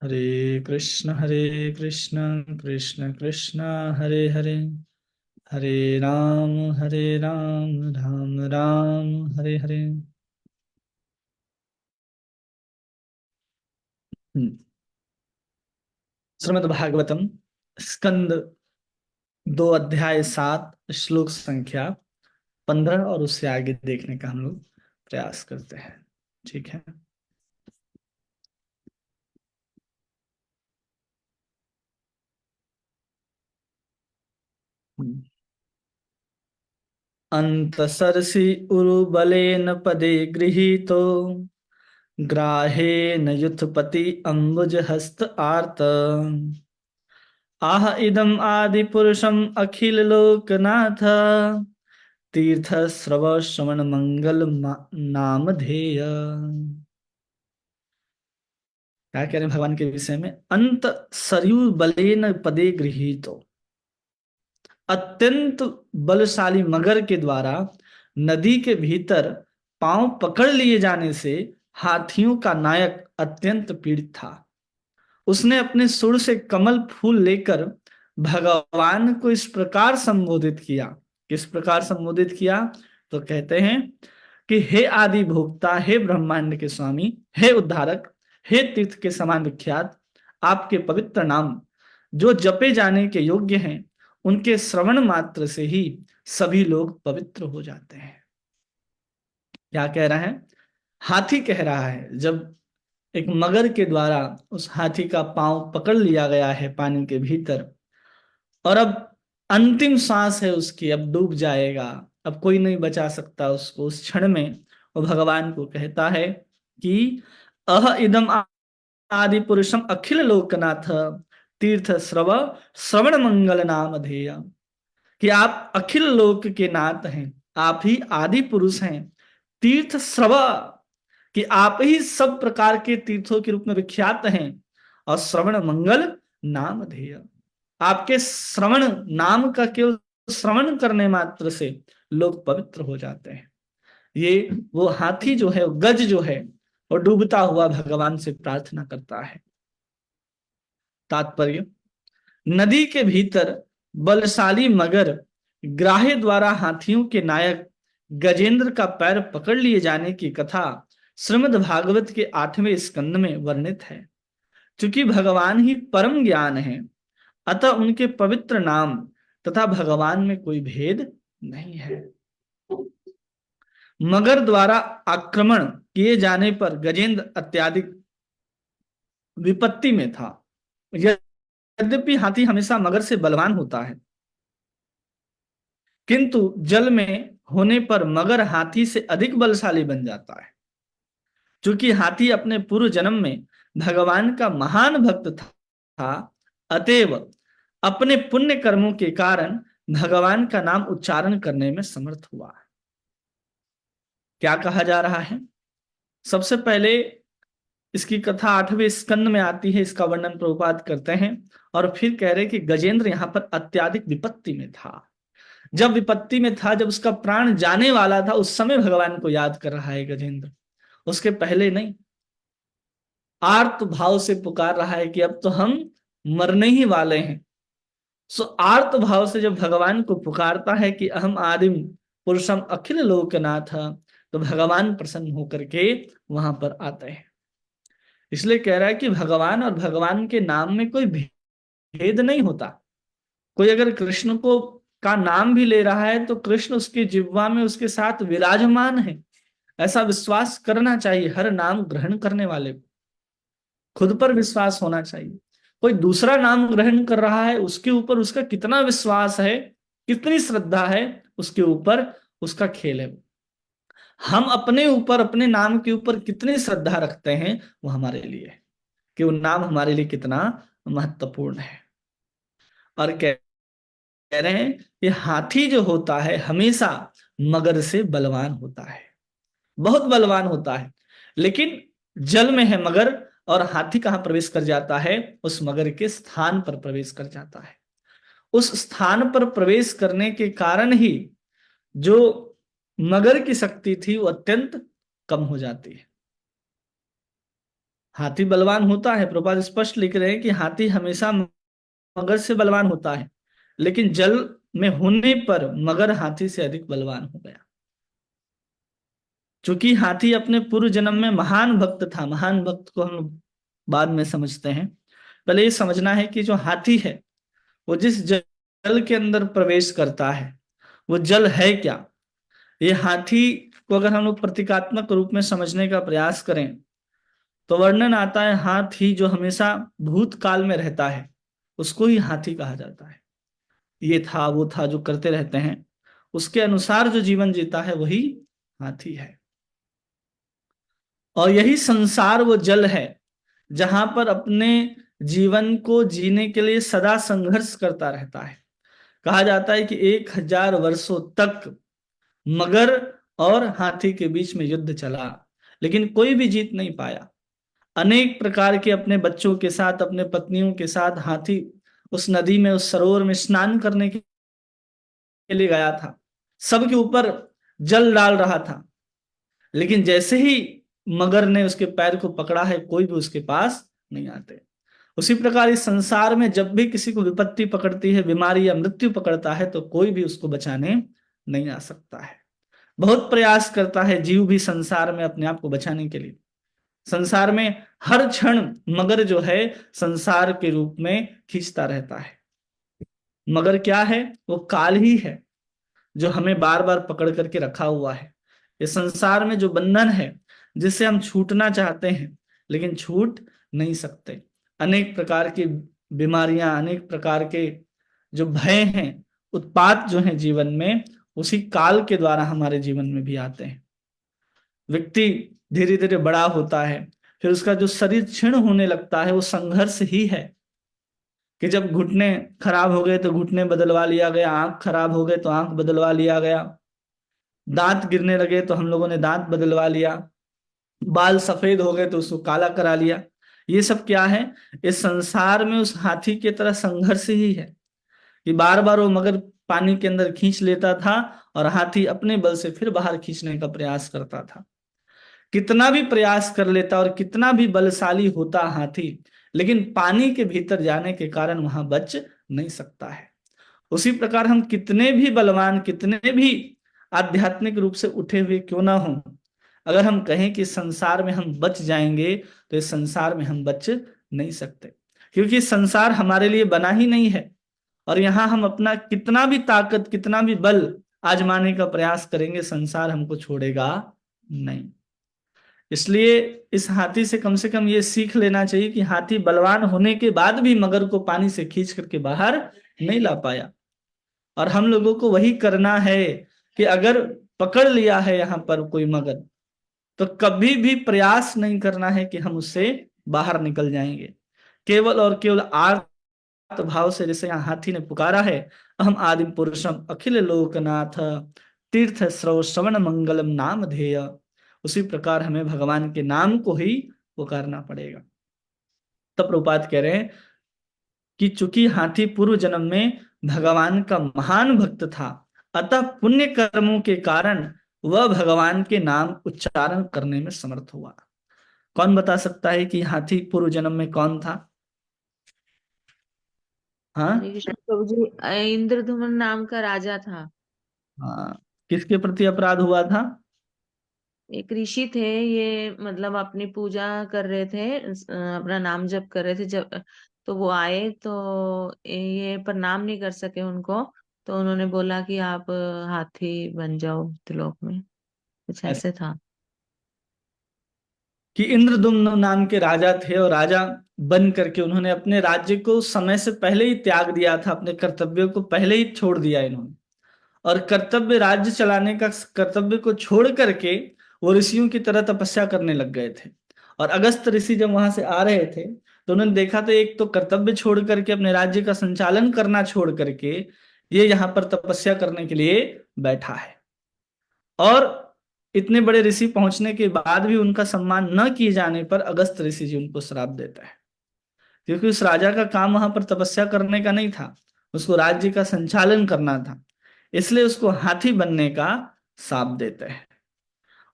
हरे कृष्ण कृष्ण कृष्ण हरे हरे, हरे राम राम राम हरे हरे। श्रीमद् भागवतम स्कंद 2 अध्याय 7 श्लोक संख्या 15 और उससे आगे देखने का हम लोग प्रयास करते हैं। ठीक है। अंतसरसि उरुबलेन पदे गृहीतो ग्राहेण युथपति अम्बुज हस्त आर्त आह इदम आदि पुरुषम अखिल लोकनाथ तीर्थ श्रव श्रवण मंगल नाम धेय। क्या कह रहे हैं भगवान के विषय में? अंत सरयू बलेन पदे गृहीतो, अत्यंत बलशाली मगर के द्वारा नदी के भीतर पांव पकड़ लिए जाने से हाथियों का नायक अत्यंत पीड़ित था। उसने अपने सुर से कमल फूल लेकर भगवान को इस प्रकार संबोधित किया। किस प्रकार संबोधित किया? तो कहते हैं कि हे आदि भोक्ता, हे ब्रह्मांड के स्वामी, हे उद्धारक, हे तीर्थ के समान विख्यात, आपके पवित्र नाम जो जपे जाने के योग्य हैं, उनके श्रवण मात्र से ही सभी लोग पवित्र हो जाते हैं। क्या कह रहा है? हाथी कह रहा है, जब एक मगर के द्वारा उस हाथी का पांव पकड़ लिया गया है पानी के भीतर, और अब अंतिम सांस है उसकी, अब डूब जाएगा, अब कोई नहीं बचा सकता उसको। उस क्षण में वो भगवान को कहता है कि अह इदम आदि पुरुषम अखिल लोकनाथ तीर्थ श्रव श्रवण मंगल नाम धेय, कि आप अखिल लोक के नाथ हैं, आप ही आदि पुरुष हैं, तीर्थ श्रव, कि आप ही सब प्रकार के तीर्थों के रूप में विख्यात हैं, और श्रवण मंगल नाम धेय, आपके श्रवण नाम का केवल श्रवण करने मात्र से लोग पवित्र हो जाते हैं। ये वो हाथी जो है, गज जो है, वो डूबता हुआ भगवान से प्रार्थना करता है। तात्पर्य, नदी के भीतर बलशाली मगर ग्राह्य द्वारा हाथियों के नायक गजेंद्र का पैर पकड़ लिए जाने की कथा श्रीमद् भागवत के 8वें स्कंद में वर्णित है। चूंकि भगवान ही परम ज्ञान है, अतः उनके पवित्र नाम तथा भगवान में कोई भेद नहीं है। मगर द्वारा आक्रमण किए जाने पर गजेंद्र अत्याधिक विपत्ति में था। यद्यपि हाथी हमेशा मगर से बलवान होता है, किंतु जल में होने पर मगर हाथी से अधिक बलशाली बन जाता है। चूंकि हाथी अपने पूर्व जन्म में भगवान का महान भक्त था, अतएव अपने पुण्य कर्मों के कारण भगवान का नाम उच्चारण करने में समर्थ हुआ। क्या कहा जा रहा है? सबसे पहले इसकी कथा 8वें स्कंद में आती है, इसका वर्णन प्रभुपाद करते हैं, और फिर कह रहे कि गजेंद्र यहां पर अत्याधिक विपत्ति में था। जब विपत्ति में था, जब उसका प्राण जाने वाला था, उस समय भगवान को याद कर रहा है गजेंद्र, उसके पहले नहीं। आर्त भाव से पुकार रहा है कि अब तो हम मरने ही वाले हैं। सो आर्त भाव से जब भगवान को पुकारता है कि अहम आदिम पुरुषम अखिल लोकनाथ, तो भगवान प्रसन्न होकर के वहां पर आते हैं। इसलिए कह रहा है कि भगवान और भगवान के नाम में कोई भेद नहीं होता। कोई अगर कृष्ण को का नाम भी ले रहा है, तो कृष्ण उसके जिह्वा में उसके साथ विराजमान है, ऐसा विश्वास करना चाहिए हर नाम ग्रहण करने वाले को। खुद पर विश्वास होना चाहिए। कोई दूसरा नाम ग्रहण कर रहा है, उसके ऊपर उसका कितना विश्वास है, कितनी श्रद्धा है, उसके ऊपर उसका खेल है। हम अपने ऊपर, अपने नाम के ऊपर कितनी श्रद्धा रखते हैं, वो हमारे लिए है, कि वो नाम हमारे लिए कितना महत्वपूर्ण है। और कह रहे हैं कि हाथी जो होता है हमेशा मगर से बलवान होता है, बहुत बलवान होता है, लेकिन जल में है मगर, और हाथी कहां प्रवेश कर जाता है? उस मगर के स्थान पर प्रवेश कर जाता है। उस स्थान पर प्रवेश करने के कारण ही जो मगर की शक्ति थी वो अत्यंत कम हो जाती है। हाथी बलवान होता है, प्रभुपाद स्पष्ट लिख रहे हैं कि हाथी हमेशा मगर से बलवान होता है, लेकिन जल में होने पर मगर हाथी से अधिक बलवान हो गया। क्योंकि हाथी अपने पूर्व जन्म में महान भक्त था। महान भक्त को हम बाद में समझते हैं, पहले ये समझना है कि जो हाथी है वो जिस जल के अंदर प्रवेश करता है वो जल है क्या। ये हाथी को अगर हम लोग प्रतीकात्मक रूप में समझने का प्रयास करें तो वर्णन आता है, हाथी जो हमेशा भूतकाल में रहता है उसको ही हाथी कहा जाता है। ये था वो था जो करते रहते हैं, उसके अनुसार जो जीवन जीता है वही हाथी है। और यही संसार वो जल है जहां पर अपने जीवन को जीने के लिए सदा संघर्ष करता रहता है। कहा जाता है कि 1000 वर्षों तक मगर और हाथी के बीच में युद्ध चला, लेकिन कोई भी जीत नहीं पाया। अनेक प्रकार के अपने बच्चों के साथ, अपने पत्नियों के साथ हाथी उस नदी में, उस सरोवर में स्नान करने के लिए गया था, सबके ऊपर जल डाल रहा था, लेकिन जैसे ही मगर ने उसके पैर को पकड़ा है कोई भी उसके पास नहीं आते। उसी प्रकार इस संसार में जब भी किसी को विपत्ति पकड़ती है, बीमारी या मृत्यु पकड़ता है, तो कोई भी उसको बचाने नहीं आ सकता है। बहुत प्रयास करता है जीव भी संसार में अपने आप को बचाने के लिए। संसार में हर क्षण मगर जो है संसार के रूप में खींचता रहता है। मगर क्या है, वो काल ही है जो हमें बार बार पकड़ करके रखा हुआ है। इस संसार में जो बंधन है जिससे हम छूटना चाहते हैं लेकिन छूट नहीं सकते। अनेक प्रकार की बीमारियां, अनेक प्रकार के जो भय हैं, उत्पात जो हैं जीवन में, उसी काल के द्वारा हमारे जीवन में भी आते हैं। व्यक्ति धीरे धीरे बड़ा होता है, फिर उसका जो शरीर क्षीण होने लगता है वो संघर्ष ही है कि जब घुटने खराब हो गए तो घुटने बदलवा लिया गया, आंख खराब हो गए तो आंख बदलवा लिया गया, दांत गिरने लगे तो हम लोगों ने दांत बदलवा लिया, बाल सफेद हो गए तो उसको काला करा लिया। ये सब क्या है, इस संसार में उस हाथी की तरह संघर्ष ही है कि बार बार वो मगर पानी के अंदर खींच लेता था और हाथी अपने बल से फिर बाहर खींचने का प्रयास करता था। कितना भी प्रयास कर लेता और कितना भी बलशाली होता हाथी, लेकिन पानी के भीतर जाने के कारण वहां बच नहीं सकता है। उसी प्रकार हम कितने भी बलवान, कितने भी आध्यात्मिक रूप से उठे हुए क्यों ना हो, अगर हम कहें कि संसार में हम बच जाएंगे तो इस संसार में हम बच नहीं सकते, क्योंकि संसार हमारे लिए बना ही नहीं है। और यहां हम अपना कितना भी ताकत, कितना भी बल आजमाने का प्रयास करेंगे, संसार हमको छोड़ेगा नहीं। इसलिए इस हाथी से कम ये सीख लेना चाहिए कि हाथी बलवान होने के बाद भी मगर को पानी से खींच करके बाहर नहीं ला पाया। और हम लोगों को वही करना है कि अगर पकड़ लिया है यहाँ पर कोई मगर, तो कभी भी प्रयास नहीं करना है कि हम उससे बाहर निकल जाएंगे। केवल और केवल आर्त भाव से, जैसे यहाँ हाथी ने पुकारा है, अहम आदिम पुरुषम अखिल लोकनाथ तीर्थ श्रव श्रवण मंगलम नाम ध्येय, उसी प्रकार हमें भगवान के नाम को ही पुकारना पड़ेगा। तब प्रभुपाद कह रहे हैं कि चूंकि हाथी पूर्व जन्म में भगवान का महान भक्त था, अतः पुण्य कर्मों के कारण वह भगवान के नाम उच्चारण करने में समर्थ हुआ। कौन बता सकता है कि हाथी पूर्व जन्म में कौन था? हरे हाँ, कृष्ण प्रभु जी। इंद्रधुमन नाम का राजा था। हाँ, किसके प्रति अपराध हुआ था? एक ऋषि थे, ये मतलब अपनी पूजा कर रहे थे, अपना नाम जप कर रहे थे जब, तो वो आए तो ये प्रणाम नहीं कर सके उनको, तो उन्होंने बोला कि आप हाथी बन जाओ त्रिलोक में, कुछ ऐसे था। कि इंद्रदुम्न नाम के राजा थे और राजा बन करके उन्होंने अपने राज्य को समय से पहले ही त्याग दिया था, अपने कर्तव्यों को पहले ही छोड़ दिया इन्होंने। और कर्तव्य, राज्य चलाने का कर्तव्य को छोड़ करके वो ऋषियों की तरह तपस्या करने लग गए थे। और अगस्त ऋषि जब वहां से आ रहे थे तो उन्होंने देखा तो एक तो कर्तव्य छोड़ करके, अपने राज्य का संचालन करना छोड़ करके ये यहाँ पर तपस्या करने के लिए बैठा है। और इतने बड़े ऋषि पहुंचने के बाद भी उनका सम्मान न किए जाने पर अगस्त ऋषि जी उनको श्राप देता है, क्योंकि उस राजा का काम वहां पर तपस्या करने का नहीं था, उसको राज्य का संचालन करना था, इसलिए उसको हाथी बनने का शाप देते हैं।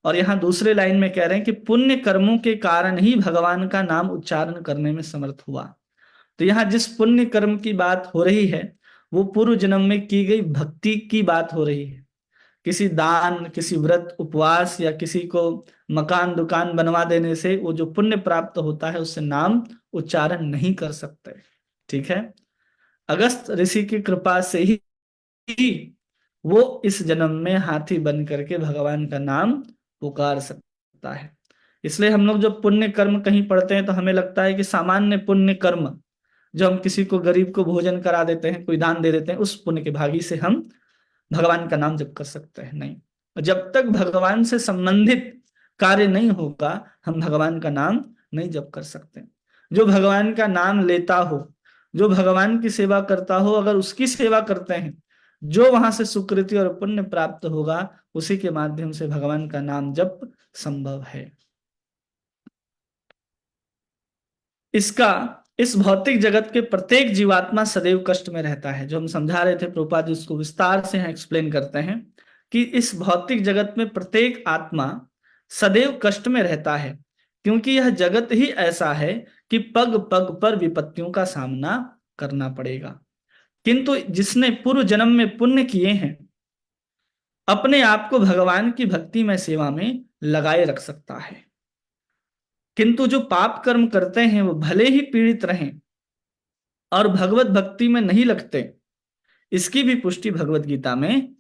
और यहाँ दूसरे लाइन में कह रहे हैं कि पुण्य कर्मों के कारण ही भगवान का नाम उच्चारण करने में समर्थ हुआ। तो यहाँ जिस पुण्य कर्म की बात हो रही है वो पूर्व जन्म में की गई भक्ति की बात हो रही है। किसी दान, किसी व्रत, उपवास या किसी को मकान दुकान बनवा देने से वो जो पुण्य प्राप्त होता है उससे नाम उच्चारण नहीं कर सकते। ठीक है, अगस्त ऋषि की कृपा से ही वो इस जन्म में हाथी बन करके भगवान का नाम पुकार सकता है। इसलिए हम लोग जब पुण्य कर्म कहीं पढ़ते हैं तो हमें लगता है कि सामान्य पुण्य कर्म, जो हम किसी को गरीब को भोजन करा देते हैं, कोई दान दे देते हैं, उस पुण्य के भागी से हम भगवान का नाम जप कर सकते हैं। नहीं, जब तक भगवान से संबंधित कार्य नहीं होगा हम भगवान का नाम नहीं जप कर सकते। जो भगवान का नाम लेता हो, जो भगवान की सेवा करता हो, अगर उसकी सेवा करते हैं, जो वहां से सुकृति और पुण्य प्राप्त होगा उसी के माध्यम से भगवान का नाम जप संभव है। इसका इस भौतिक जगत के प्रत्येक जीवात्मा सदैव कष्ट में रहता है। जो हम समझा रहे थे, प्रभुपाद जी उसको विस्तार से यहाँ एक्सप्लेन करते हैं कि इस भौतिक जगत में प्रत्येक आत्मा सदैव कष्ट में रहता है, क्योंकि यह जगत ही ऐसा है कि पग पग पर विपत्तियों का सामना करना पड़ेगा। किंतु जिसने पूर्व जन्म में पुण्य किए हैं अपने आप को भगवान की भक्ति में सेवा में लगाए रख सकता है। किंतु जो पाप कर्म करते हैं वो भले ही पीड़ित रहें और भगवत भक्ति में नहीं लगते, इसकी भी पुष्टि भगवत गीता में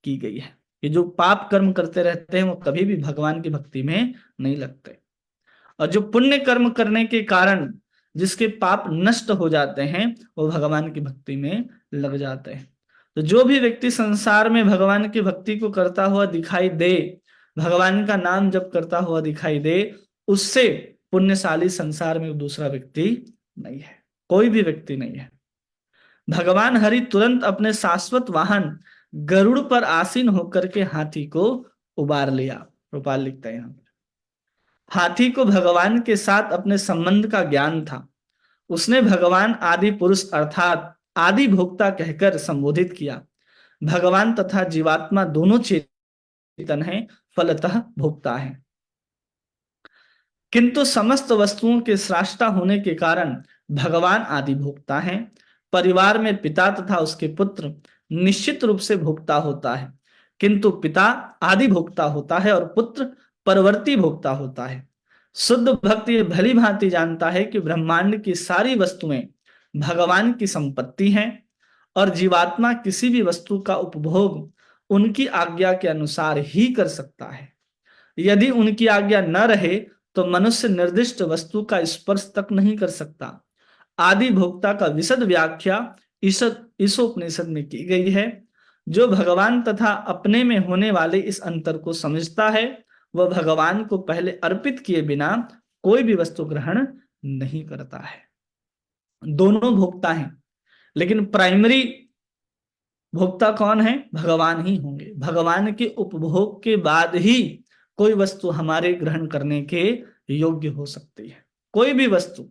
की गई है कि जो पाप कर्म करते रहते हैं वो कभी भी भगवान की भक्ति में नहीं लगते। और जो पुण्य कर्म करने के कारण जिसके पाप नष्ट हो जाते हैं वो भगवान की भक्ति में लग जाते हैं। तो जो भी व्यक्ति संसार में भगवान की भक्ति को करता हुआ दिखाई दे, भगवान का नाम जप करता हुआ दिखाई दे, उससे पुण्यशाली संसार में दूसरा व्यक्ति नहीं है, कोई भी व्यक्ति नहीं है। भगवान हरि तुरंत अपने शाश्वत वाहन गरुड़ पर आसीन होकर के हाथी को उबार लिया। रूपाल लिखता है यहाँ पर, हाथी को भगवान के साथ अपने संबंध का ज्ञान था। उसने भगवान आदि पुरुष अर्थात आदि भोक्ता कहकर संबोधित किया। भगवान तथा जीवात्मा दोनों चेतन है, फलतः भोक्ता है, किंतु समस्त वस्तुओं के सृष्टा होने के कारण भगवान आदि भोक्ता हैं। परिवार में पिता तथा उसके पुत्र निश्चित रूप से भोक्ता होता है, किंतु पिता आदि भोक्ता होता है और पुत्र परवर्ती भोक्ता होता है। शुद्ध भक्त ये भली भांति जानता है कि ब्रह्मांड की सारी वस्तुएं भगवान की संपत्ति हैं और जीवात्मा किसी भी वस्तु का उपभोग उनकी आज्ञा के अनुसार ही कर सकता है। यदि उनकी आज्ञा न रहे तो मनुष्य निर्दिष्ट वस्तु का स्पर्श तक नहीं कर सकता। आदि भोक्ता का विशद व्याख्या इस उपनिषद में की गई है। जो भगवान तथा अपने में होने वाले इस अंतर को समझता है वह भगवान को पहले अर्पित किए बिना कोई भी वस्तु ग्रहण नहीं करता है। दोनों भोक्ता हैं, लेकिन प्राइमरी भोक्ता कौन है? भगवान ही होंगे। भगवान के उपभोग के बाद ही कोई वस्तु हमारे ग्रहण करने के योग्य हो सकती है। कोई भी वस्तु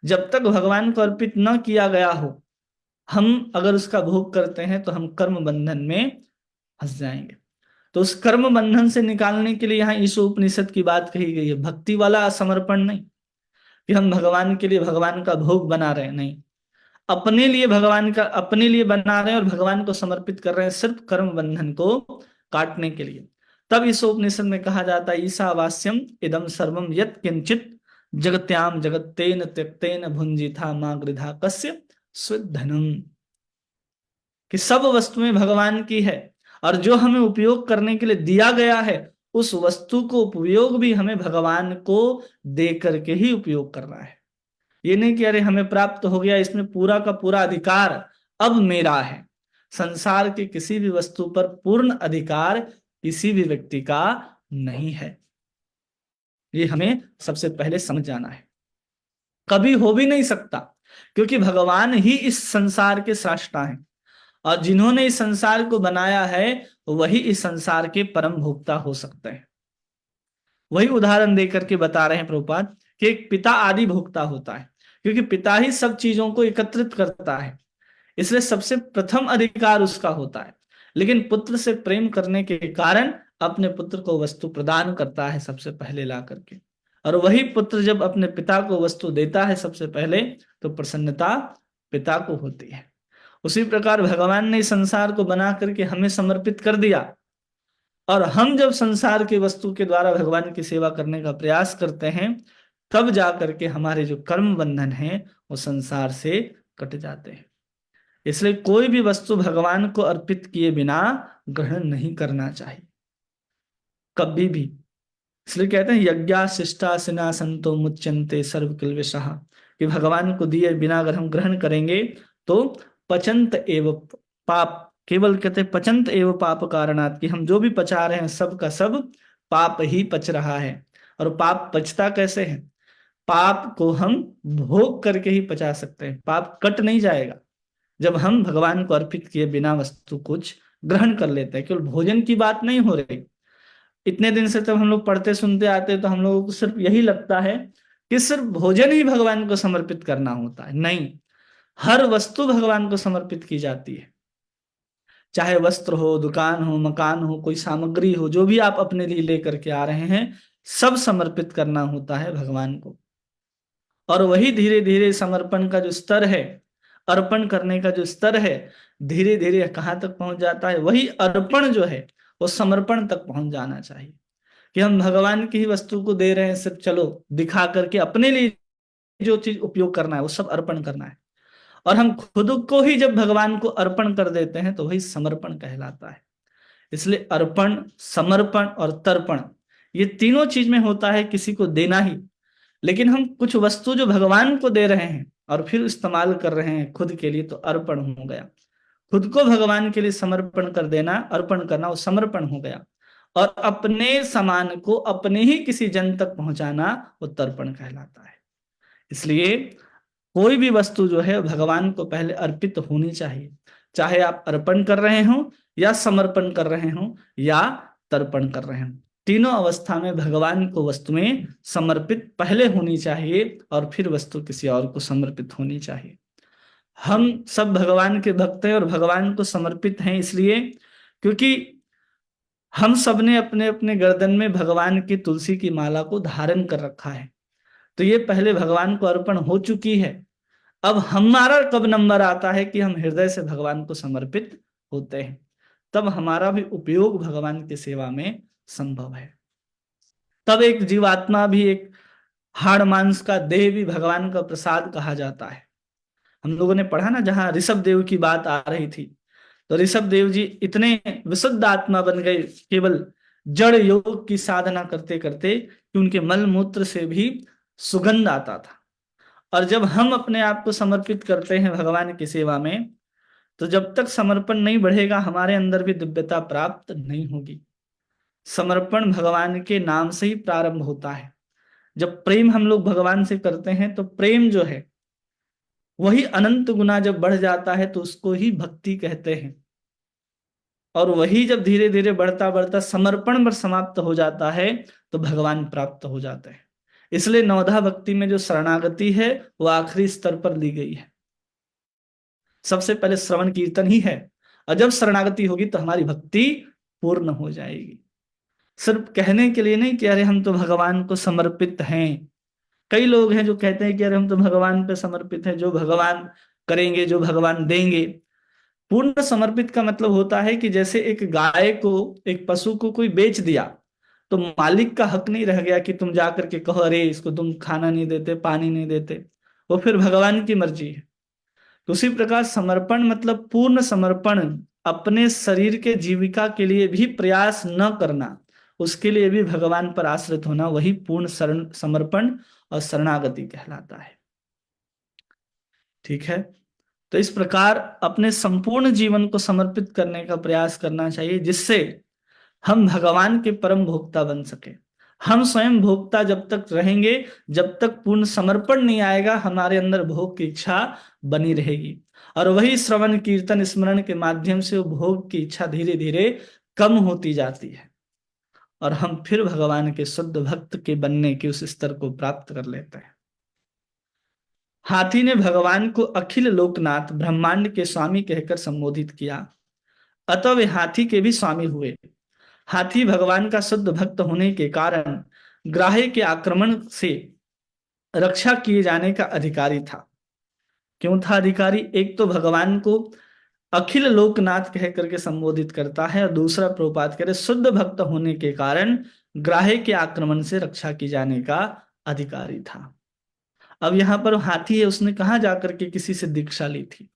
जब तक भगवान को अर्पित न किया गया हो, हम अगर उसका भोग करते हैं तो हम कर्म बंधन में फंस जाएंगे। तो उस कर्म बंधन से निकालने के लिए यहाँ ईशो उपनिषद की बात कही गई है। भक्ति वाला समर्पण नहीं कि हम भगवान के लिए भगवान का भोग बना रहे हैं, नहीं, अपने लिए भगवान का अपने लिए बना रहे हैं और भगवान को समर्पित कर रहे हैं सिर्फ कर्म बंधन को काटने के लिए। तब इस उपनिषद में कहा जाता है ईशावास्यम इदम सर्वम यत् किंचित जगत्याम जगत्तेन त्यक्तेन भुंजिथा मां गृधा कस्य स्विद्धनम, कि सब वस्तुएं भगवान की है और जो हमें उपयोग करने के लिए दिया गया है उस वस्तु को उपयोग भी हमें भगवान को दे करके ही उपयोग करना है। ये नहीं कि अरे हमें प्राप्त हो गया, इसमें पूरा का पूरा अधिकार अब मेरा है। संसार के किसी भी वस्तु पर पूर्ण अधिकार किसी भी व्यक्ति का नहीं है। ये हमें सबसे पहले समझ जाना है। कभी हो भी नहीं सकता, क्योंकि भगवान ही इस संसार के सृष्टा हैं और जिन्होंने इस संसार को बनाया है वही इस संसार के परम भोक्ता हो सकते हैं। वही उदाहरण देकर के बता रहे हैं प्रभुपाद कि एक पिता आदि भोक्ता होता है, क्योंकि पिता ही सब चीजों को एकत्रित करता है, इसलिए सबसे प्रथम अधिकार उसका होता है। लेकिन पुत्र से प्रेम करने के कारण अपने पुत्र को वस्तु प्रदान करता है सबसे पहले ला करके, और वही पुत्र जब अपने पिता को वस्तु देता है सबसे पहले, तो प्रसन्नता पिता को होती है। उसी प्रकार भगवान ने इस संसार को बना करके हमें समर्पित कर दिया, और हम जब संसार की वस्तु के द्वारा भगवान की सेवा करने का प्रयास करते हैं, तब जा करके हमारे जो कर्म बंधन हैं वो संसार से कट जाते हैं। इसलिए कोई भी वस्तु भगवान को अर्पित किए बिना ग्रहण नहीं करना चाहिए, कभी भी। इसलिए कहते हैं यज्ञा शिष्टा सिना संतो मुच्यन्ते सर्व किल्बिषः, कि भगवान को दिए बिना अगर हम ग्रहण करेंगे तो पचंत एव पाप, केवल कहते हैं पचंत एव पाप कारणात्, कि हम जो भी पचा रहे हैं सब का सब पाप ही पच रहा है। और पाप पचता कैसे है? पाप को हम भोग करके ही पचा सकते हैं, पाप कट नहीं जाएगा जब हम भगवान को अर्पित किए बिना वस्तु कुछ ग्रहण कर लेते हैं। केवल भोजन की बात नहीं हो रही। इतने दिन से जब हम लोग पढ़ते सुनते आते हैं तो हम लोगों को सिर्फ यही लगता है कि सिर्फ भोजन ही भगवान को समर्पित करना होता है। नहीं, हर वस्तु भगवान को समर्पित की जाती है, चाहे वस्त्र हो, दुकान हो, मकान हो, कोई सामग्री हो, जो भी आप अपने लिए लेकर के आ रहे हैं, सब समर्पित करना होता है भगवान को। और वही धीरे धीरे समर्पण का जो स्तर है, अर्पण करने का जो स्तर है, धीरे धीरे कहाँ तक पहुंच जाता है? वही अर्पण जो है वो समर्पण तक पहुंच जाना चाहिए, कि हम भगवान की ही वस्तु को दे रहे हैं सिर्फ चलो दिखा करके, अपने लिए जो चीज उपयोग करना है वो सब अर्पण करना है। और हम खुद को ही जब भगवान को अर्पण कर देते हैं तो वही समर्पण कहलाता है। इसलिए अर्पण, समर्पण और तर्पण, ये तीनों चीज में होता है किसी को देना ही। लेकिन हम कुछ वस्तु जो भगवान को दे रहे हैं और फिर इस्तेमाल कर रहे हैं खुद के लिए, तो अर्पण हो गया। खुद को भगवान के लिए समर्पण कर देना, अर्पण करना, वो समर्पण हो गया। और अपने सामान को अपने ही किसी जन तक पहुंचाना, वो तर्पण कहलाता है। इसलिए कोई भी वस्तु जो है भगवान को पहले अर्पित होनी चाहिए, चाहे आप अर्पण कर रहे हो या समर्पण कर रहे हो या तर्पण कर रहे हो। तीनों अवस्था में भगवान को वस्तुएं समर्पित पहले होनी चाहिए और फिर वस्तु किसी और को समर्पित होनी चाहिए। हम सब भगवान के भक्त हैं और भगवान को समर्पित हैं इसलिए क्योंकि हम सब ने अपने अपने गर्दन में भगवान की तुलसी की माला को धारण कर रखा है। तो ये पहले भगवान को अर्पण हो चुकी है। अब हमारा कब नंबर आता है कि हम हृदय से भगवान को समर्पित होते हैं, तब हमारा भी उपयोग भगवान की सेवा में संभव है। तब एक जीवात्मा भी, एक हाड़ मांस का देह भी भगवान का प्रसाद कहा जाता है। हम लोगों ने पढ़ा ना, जहां ऋषभ देव की बात आ रही थी, तो ऋषभ देव जी इतने विशुद्ध आत्मा बन गए केवल जड़ योग की साधना करते करते कि उनके मल मूत्र से भी सुगंध आता था। और जब हम अपने आप को समर्पित करते हैं भगवान की सेवा में, तो जब तक समर्पण नहीं बढ़ेगा हमारे अंदर भी दिव्यता प्राप्त नहीं होगी। समर्पण भगवान के नाम से ही प्रारंभ होता है। जब प्रेम हम लोग भगवान से करते हैं तो प्रेम जो है वही अनंत गुना जब बढ़ जाता है तो उसको ही भक्ति कहते हैं। और वही जब धीरे धीरे बढ़ता बढ़ता समर्पण पर समाप्त हो जाता है तो भगवान प्राप्त हो जाते हैं। इसलिए नवधा भक्ति में जो शरणागति है वो आखिरी स्तर पर ली गई है। सबसे पहले श्रवण कीर्तन ही है, और जब शरणागति होगी तो हमारी भक्ति पूर्ण हो जाएगी। सिर्फ कहने के लिए नहीं कि अरे हम तो भगवान को समर्पित हैं। कई लोग हैं जो कहते हैं कि अरे हम तो भगवान पे समर्पित हैं, जो भगवान करेंगे, जो भगवान देंगे। पूर्ण समर्पित का मतलब होता है कि जैसे एक गाय को, एक पशु को कोई बेच दिया तो मालिक का हक नहीं रह गया कि तुम जाकर के कहो अरे इसको तुम खाना नहीं देते, पानी नहीं देते, वो फिर भगवान की मर्जी है। तो उसी प्रकार समर्पण मतलब पूर्ण समर्पण, अपने शरीर के जीविका के लिए भी प्रयास न करना, उसके लिए भी भगवान पर आश्रित होना, वही पूर्ण शरण समर्पण और शरणागति कहलाता है। ठीक है, तो इस प्रकार अपने संपूर्ण जीवन को समर्पित करने का प्रयास करना चाहिए, जिससे हम भगवान के परम भोक्ता बन सके। हम स्वयं भोक्ता जब तक रहेंगे, जब तक पूर्ण समर्पण नहीं आएगा, हमारे अंदर भोग की इच्छा बनी रहेगी। और वही श्रवण कीर्तन स्मरण के माध्यम से वो भोग की इच्छा धीरे धीरे कम होती जाती है और हम फिर भगवान के शुद्ध भक्त के बनने के उस स्तर को प्राप्त कर लेते हैं। हाथी ने भगवान को अखिल लोकनाथ, ब्रह्मांड के स्वामी कहकर संबोधित किया, अतः वे हाथी के भी स्वामी हुए। हाथी भगवान का शुद्ध भक्त होने के कारण ग्राह्य के आक्रमण से रक्षा किए जाने का अधिकारी था। क्यों था अधिकारी? एक तो भगवान को अखिल लोकनाथ कह करके संबोधित करता है, और दूसरा प्रभुपाद कह रहे शुद्ध भक्त होने के कारण ग्राह्य के आक्रमण से रक्षा की जाने का अधिकारी था। अब यहाँ पर हाथी है, उसने कहाँ जाकर के किसी से दीक्षा ली थी,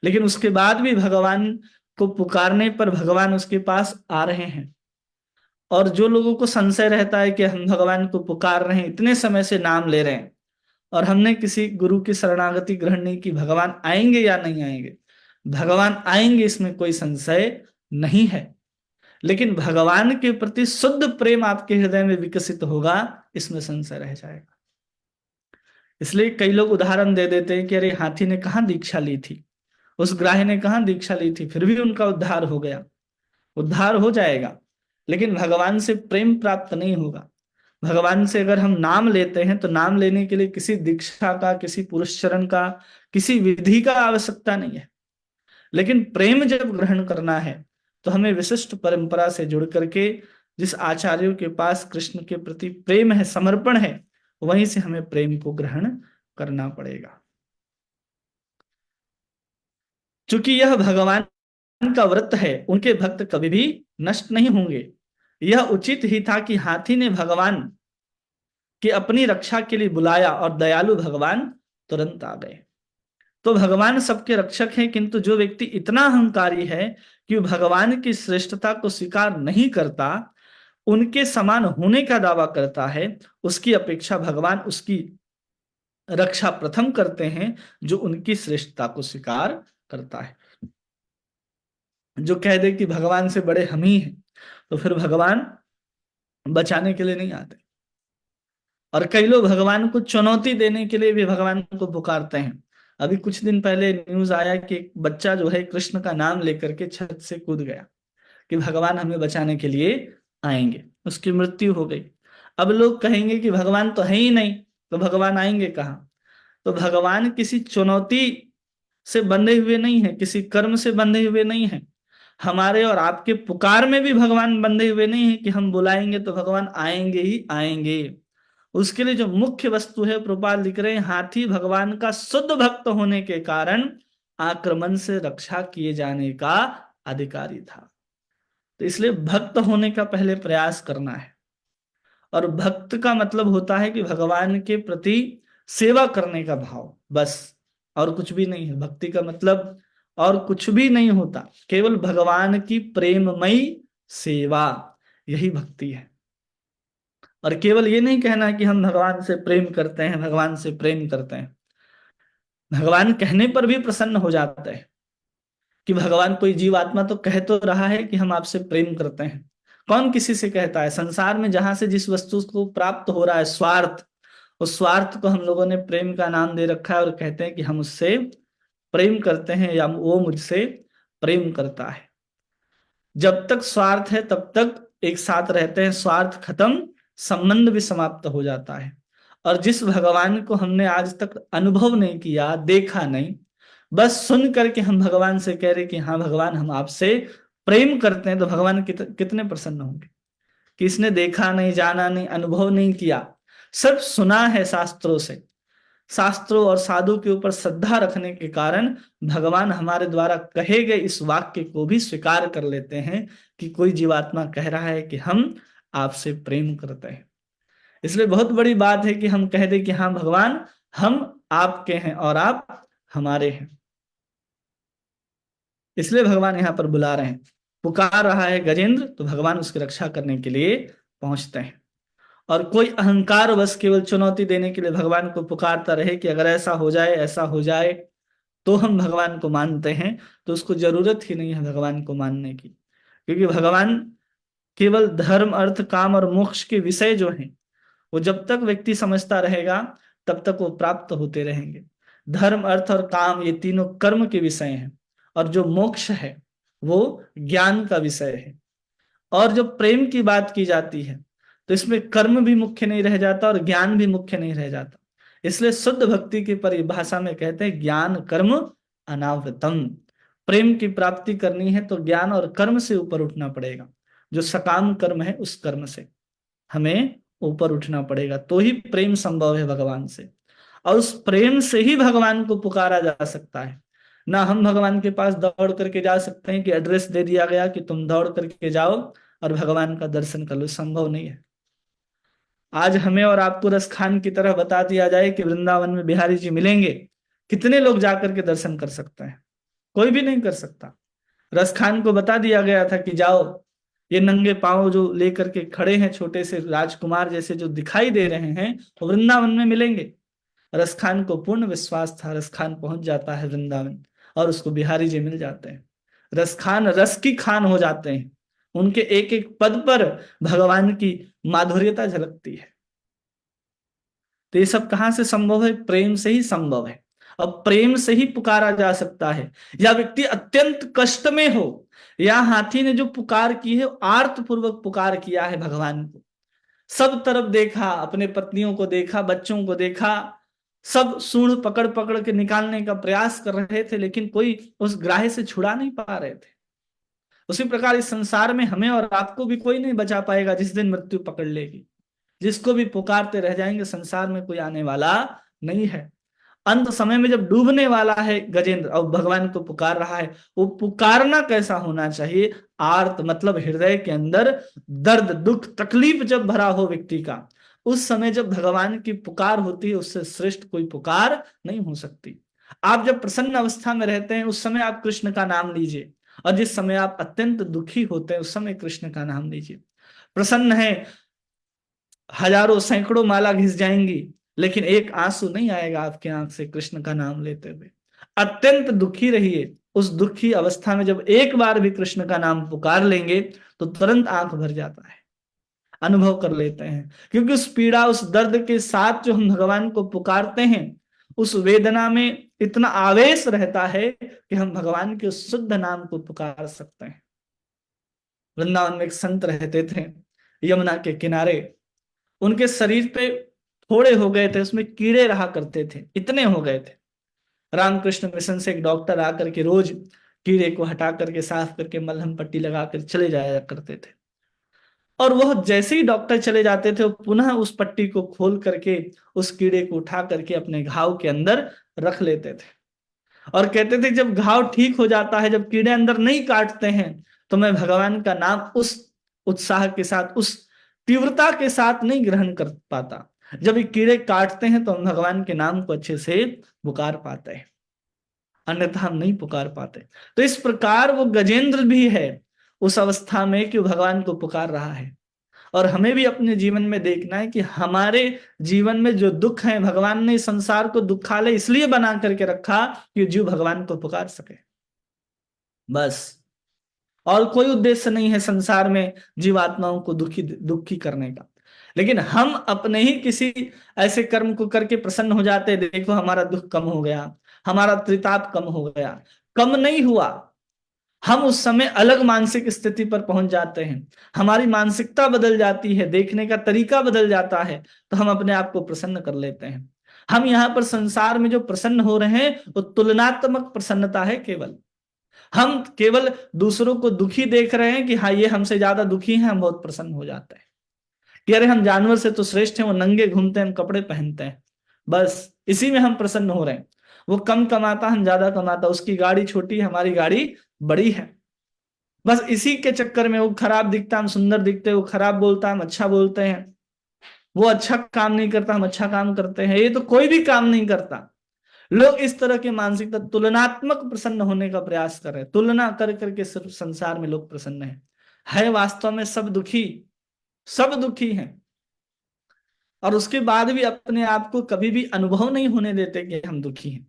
लेकिन उसके बाद भी भगवान को पुकारने पर भगवान उसके पास आ रहे हैं। और जो लोगों को संशय रहता है कि हम भगवान को पुकार रहे हैं, इतने समय से नाम ले रहे हैं, और हमने किसी गुरु की शरणागति ग्रहण नहीं की, भगवान आएंगे या नहीं आएंगे? भगवान आएंगे, इसमें कोई संशय नहीं है, लेकिन भगवान के प्रति शुद्ध प्रेम आपके हृदय में विकसित होगा, इसमें संशय रह जाएगा। इसलिए कई लोग उदाहरण दे देते हैं कि अरे हाथी ने कहाँ दीक्षा ली थी, उस ग्राह्य ने कहाँ दीक्षा ली थी, फिर भी उनका उद्धार हो गया। उद्धार हो जाएगा, लेकिन भगवान से प्रेम प्राप्त नहीं होगा। भगवान से अगर हम नाम लेते हैं तो नाम लेने के लिए किसी दीक्षा का, किसी पुरस्चरण का, किसी विधि का आवश्यकता नहीं है। लेकिन प्रेम जब ग्रहण करना है तो हमें विशिष्ट परंपरा से जुड़ करके, जिस आचार्यों के पास कृष्ण के प्रति प्रेम है, समर्पण है, वहीं से हमें प्रेम को ग्रहण करना पड़ेगा। क्योंकि यह भगवान का व्रत है, उनके भक्त कभी भी नष्ट नहीं होंगे। यह उचित ही था कि हाथी ने भगवान कि अपनी रक्षा के लिए बुलाया और दयालु भगवान तुरंत आ गए। तो भगवान सबके रक्षक हैं, किंतु जो व्यक्ति इतना अहंकारी है कि भगवान की श्रेष्ठता को स्वीकार नहीं करता, उनके समान होने का दावा करता है, उसकी अपेक्षा भगवान उसकी रक्षा प्रथम करते हैं जो उनकी श्रेष्ठता को स्वीकार करता है। जो कह दे कि भगवान से बड़े हम ही हैं, तो फिर भगवान बचाने के लिए नहीं आते। और कई लोग भगवान को चुनौती देने के लिए भी भगवान को पुकारते हैं। अभी कुछ दिन पहले न्यूज आया कि एक बच्चा जो है कृष्ण का नाम लेकर के छत से कूद गया कि भगवान हमें बचाने के लिए आएंगे, उसकी मृत्यु हो गई। अब लोग कहेंगे कि भगवान तो है ही नहीं, तो भगवान आएंगे कहाँ? तो भगवान किसी चुनौती से बंधे हुए नहीं है, किसी कर्म से बंधे हुए नहीं है। हमारे और आपके पुकार में भी भगवान बंधे हुए नहीं है कि हम बुलाएंगे तो भगवान आएंगे ही आएंगे। उसके लिए जो मुख्य वस्तु है, प्रभुपाद लिख रहे हैं, हाथी भगवान का शुद्ध भक्त होने के कारण आक्रमण से रक्षा किए जाने का अधिकारी था। तो इसलिए भक्त होने का पहले प्रयास करना है। और भक्त का मतलब होता है कि भगवान के प्रति सेवा करने का भाव, बस, और कुछ भी नहीं है। भक्ति का मतलब और कुछ भी नहीं होता, केवल भगवान की प्रेममयी सेवा, यही भक्ति है। और केवल ये नहीं कहना कि हम भगवान से प्रेम करते हैं, भगवान से प्रेम करते हैं। भगवान कहने पर भी प्रसन्न हो जाता है कि भगवान, कोई जीवात्मा तो कह तो रहा है कि हम आपसे प्रेम करते हैं। कौन किसी से कहता है? संसार में जहां से जिस वस्तु को प्राप्त हो रहा है, स्वार्थ, उस स्वार्थ को हम लोगों ने प्रेम का नाम दे रखा है और कहते हैं कि हम उससे प्रेम करते हैं या वो मुझसे प्रेम करता है। जब तक स्वार्थ है तब तक एक साथ रहते हैं, स्वार्थ खत्म, संबंध भी समाप्त हो जाता है। और जिस भगवान को हमने आज तक अनुभव नहीं किया, देखा नहीं, बस सुन करके हम भगवान से कह रहे कि हाँ भगवान हम आपसे प्रेम करते हैं, तो भगवान कितने प्रसन्न होंगे कि इसने देखा नहीं, जाना नहीं, अनुभव नहीं किया, सब सुना है शास्त्रों से। शास्त्रों और साधु के ऊपर श्रद्धा रखने के कारण भगवान हमारे द्वारा कहे गए इस वाक्य को भी स्वीकार कर लेते हैं कि कोई जीवात्मा कह रहा है कि हम आपसे प्रेम करते हैं। इसलिए बहुत बड़ी बात है कि हम कह दें कि हाँ भगवान, हम आपके हैं और आप हमारे हैं। इसलिए भगवान यहाँ पर बुला रहे हैं, पुकार रहा है गजेंद्र, तो भगवान उसकी रक्षा करने के लिए पहुंचते हैं। और कोई अहंकार बस केवल चुनौती देने के लिए भगवान को पुकारता रहे कि अगर ऐसा हो जाए, ऐसा हो जाए, तो हम भगवान को मानते हैं, तो उसको जरूरत ही नहीं है भगवान को मानने की। क्योंकि भगवान केवल धर्म, अर्थ, काम और मोक्ष के विषय जो हैं, वो जब तक व्यक्ति समझता रहेगा तब तक वो प्राप्त होते रहेंगे। धर्म, अर्थ और काम, ये तीनों कर्म के विषय हैं, और जो मोक्ष है वो ज्ञान का विषय है। और जो प्रेम की बात की जाती है तो इसमें कर्म भी मुख्य नहीं रह जाता और ज्ञान भी मुख्य नहीं रह जाता। इसलिए शुद्ध भक्ति की परिभाषा में कहते हैं ज्ञान कर्म अनावृतम। प्रेम की प्राप्ति करनी है तो ज्ञान और कर्म से ऊपर उठना पड़ेगा। जो सकाम कर्म है उस कर्म से हमें ऊपर उठना पड़ेगा, तो ही प्रेम संभव है भगवान से। और उस प्रेम से ही भगवान को पुकारा जा सकता है। ना हम भगवान के पास दौड़ करके जा सकते हैं कि एड्रेस दे दिया गया कि तुम दौड़ करके जाओ और भगवान का दर्शन कर लो, संभव नहीं है। आज हमें और आपको रसखान की तरह बता दिया जाए कि वृंदावन में बिहारी जी मिलेंगे, कितने लोग जाकर के दर्शन कर सकते हैं? कोई भी नहीं कर सकता। रसखान को बता दिया गया था कि जाओ, ये नंगे पांव जो लेकर के खड़े हैं, छोटे से राजकुमार जैसे जो दिखाई दे रहे हैं, वो वृंदावन में मिलेंगे। रसखान को पूर्ण विश्वास था, रसखान पहुंच जाता है वृंदावन और उसको बिहारी जी मिल जाते हैं। रसखान रस की खान हो जाते हैं, उनके एक एक पद पर भगवान की माधुर्यता झलकती है। तो ये सब कहां से संभव है? प्रेम से ही संभव है। अब प्रेम से ही पुकारा जा सकता है। या व्यक्ति अत्यंत कष्ट में हो, या हाथी ने जो पुकार की है आर्त पूर्वक पुकार किया है भगवान को, सब तरफ देखा, अपने पत्नियों को देखा, बच्चों को देखा, सब सूंड पकड़ पकड़ के निकालने का प्रयास कर रहे थे, लेकिन कोई उस ग्राह्य से छुड़ा नहीं पा रहे थे। उसी प्रकार इस संसार में हमें और आपको भी कोई नहीं बचा पाएगा जिस दिन मृत्यु पकड़ लेगी। जिसको भी पुकारते रह जाएंगे, संसार में कोई आने वाला नहीं है। अंत समय में जब डूबने वाला है गजेंद्र और भगवान को पुकार रहा है, वो पुकारना कैसा होना चाहिए? आर्त मतलब हृदय के अंदर दर्द, दुख, तकलीफ जब भरा हो व्यक्ति का, उस समय जब भगवान की पुकार होती है, उससे श्रेष्ठ कोई पुकार नहीं हो सकती। आप जब प्रसन्न अवस्था में रहते हैं उस समय आप कृष्ण का नाम लीजिए, और जिस समय आप अत्यंत दुखी होते हैं उस समय कृष्ण का नाम लीजिए। प्रसन्न है, हजारों सैकड़ों माला घिस जाएंगी, लेकिन एक आंसू नहीं आएगा आपके आंख से कृष्ण का नाम लेते हुए। अत्यंत दुखी रहिए, उस दुखी अवस्था में जब एक बार भी कृष्ण का नाम पुकार लेंगे तो तुरंत आंख भर जाता है, अनुभव कर लेते हैं। क्योंकि उस पीड़ा, उस दर्द के साथ जो हम भगवान को पुकारते हैं, उस वेदना में इतना आवेश रहता है कि हम भगवान के उस शुद्ध नाम को पुकार सकते हैं। वृंदावन में एक संत रहते थे, यमुना के किनारे। उनके शरीर पे थोड़े हो गए थे, उसमें कीड़े रहा करते थे, इतने हो गए थे। रामकृष्ण मिशन से एक डॉक्टर आकर के रोज कीड़े को हटा करके साफ करके मलहम पट्टी लगा कर चले जाया करते थे। और वह जैसे ही डॉक्टर चले जाते थे, वो पुनः उस पट्टी को खोल करके उस कीड़े को उठा करके अपने घाव के अंदर रख लेते थे। और कहते थे जब घाव ठीक हो जाता है, जब कीड़े अंदर नहीं काटते हैं, तो मैं भगवान का नाम उस उत्साह के साथ, उस तीव्रता के साथ नहीं ग्रहण कर पाता। जब ये कीड़े काटते हैं तो हम भगवान के नाम को अच्छे से पुकार पाते हैं, अन्यथा हम नहीं पुकार पाते। तो इस प्रकार वो गजेंद्र भी है उस अवस्था में कि वो भगवान को पुकार रहा है। और हमें भी अपने जीवन में देखना है कि हमारे जीवन में जो दुख है, भगवान ने संसार को दुखालय इसलिए बना करके रखा कि जीव भगवान को पुकार सके, बस। और कोई उद्देश्य नहीं है संसार में जीवात्माओं को दुखी करने का। लेकिन हम अपने ही किसी ऐसे कर्म को करके प्रसन्न हो जाते हैं, देखो हमारा दुख कम हो गया, हमारा त्रिताप कम हो गया। कम नहीं हुआ, हम उस समय अलग मानसिक स्थिति पर पहुंच जाते हैं, हमारी मानसिकता बदल जाती है, देखने का तरीका बदल जाता है, तो हम अपने आप को प्रसन्न कर लेते हैं। हम यहाँ पर संसार में जो प्रसन्न हो रहे हैं वो तुलनात्मक प्रसन्नता है। केवल हम केवल दूसरों को दुखी देख रहे हैं कि हाँ ये हमसे ज्यादा दुखी हैं, हम बहुत प्रसन्न हो जाते हैं कि अरे हम जानवर से तो श्रेष्ठ हैं, वो नंगे घूमते हैं, हम कपड़े पहनते हैं, बस इसी में हम प्रसन्न हो रहे हैं। वो कम कमाता, हम ज्यादा कमाता, उसकी गाड़ी छोटी है, हमारी गाड़ी बड़ी है, बस इसी के चक्कर में वो खराब दिखता, हम सुंदर दिखते हैं, वो खराब बोलता, हम अच्छा बोलते हैं, वो अच्छा काम नहीं करता, हम अच्छा काम करते हैं, ये तो कोई भी काम नहीं करता। लोग इस तरह के मानसिकता, तुलनात्मक प्रसन्न होने का प्रयास कर रहे हैं, तुलना कर करके सिर्फ संसार में लोग प्रसन्न है वास्तव में सब दुखी, सब दुखी हैं। और उसके बाद भी अपने आप को कभी भी अनुभव नहीं होने देते कि हम दुखी हैं।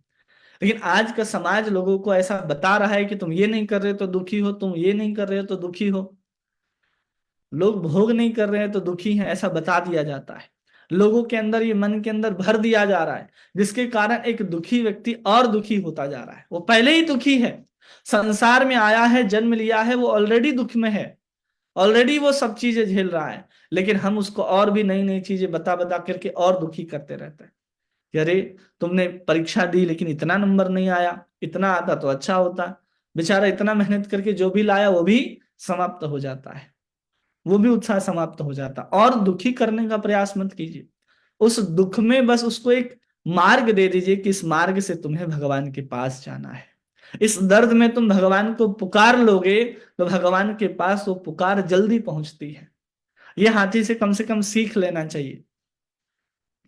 लेकिन आज का समाज लोगों को ऐसा बता रहा है कि तुम ये नहीं कर रहे तो दुखी हो, तुम ये नहीं कर रहे हो तो दुखी हो, लोग भोग नहीं कर रहे हैं तो दुखी हैं, ऐसा बता दिया जाता है। लोगों के अंदर, ये मन के अंदर भर दिया जा रहा है, जिसके कारण एक दुखी व्यक्ति और दुखी होता जा रहा है। वो पहले ही दुखी है, संसार में आया है, जन्म लिया है, वो ऑलरेडी दुख में है, ऑलरेडी वो सब चीजें झेल रहा है। लेकिन हम उसको और भी नई नई चीजें बता बता करके और दुखी करते रहते हैं कि अरे तुमने परीक्षा दी लेकिन इतना नंबर नहीं आया, इतना आता तो अच्छा होता। बेचारा इतना मेहनत करके जो भी लाया वो भी समाप्त हो जाता है। वो भी उत्साह समाप्त हो जाता। और दुखी करने का प्रयास मत कीजिए, उस दुख में बस उसको एक मार्ग दे दीजिए कि इस मार्ग से तुम्हें भगवान के पास जाना है। इस दर्द में तुम भगवान को पुकार लोगे तो भगवान के पास वो पुकार जल्दी पहुंचती है। ये हाथी से कम सीख लेना चाहिए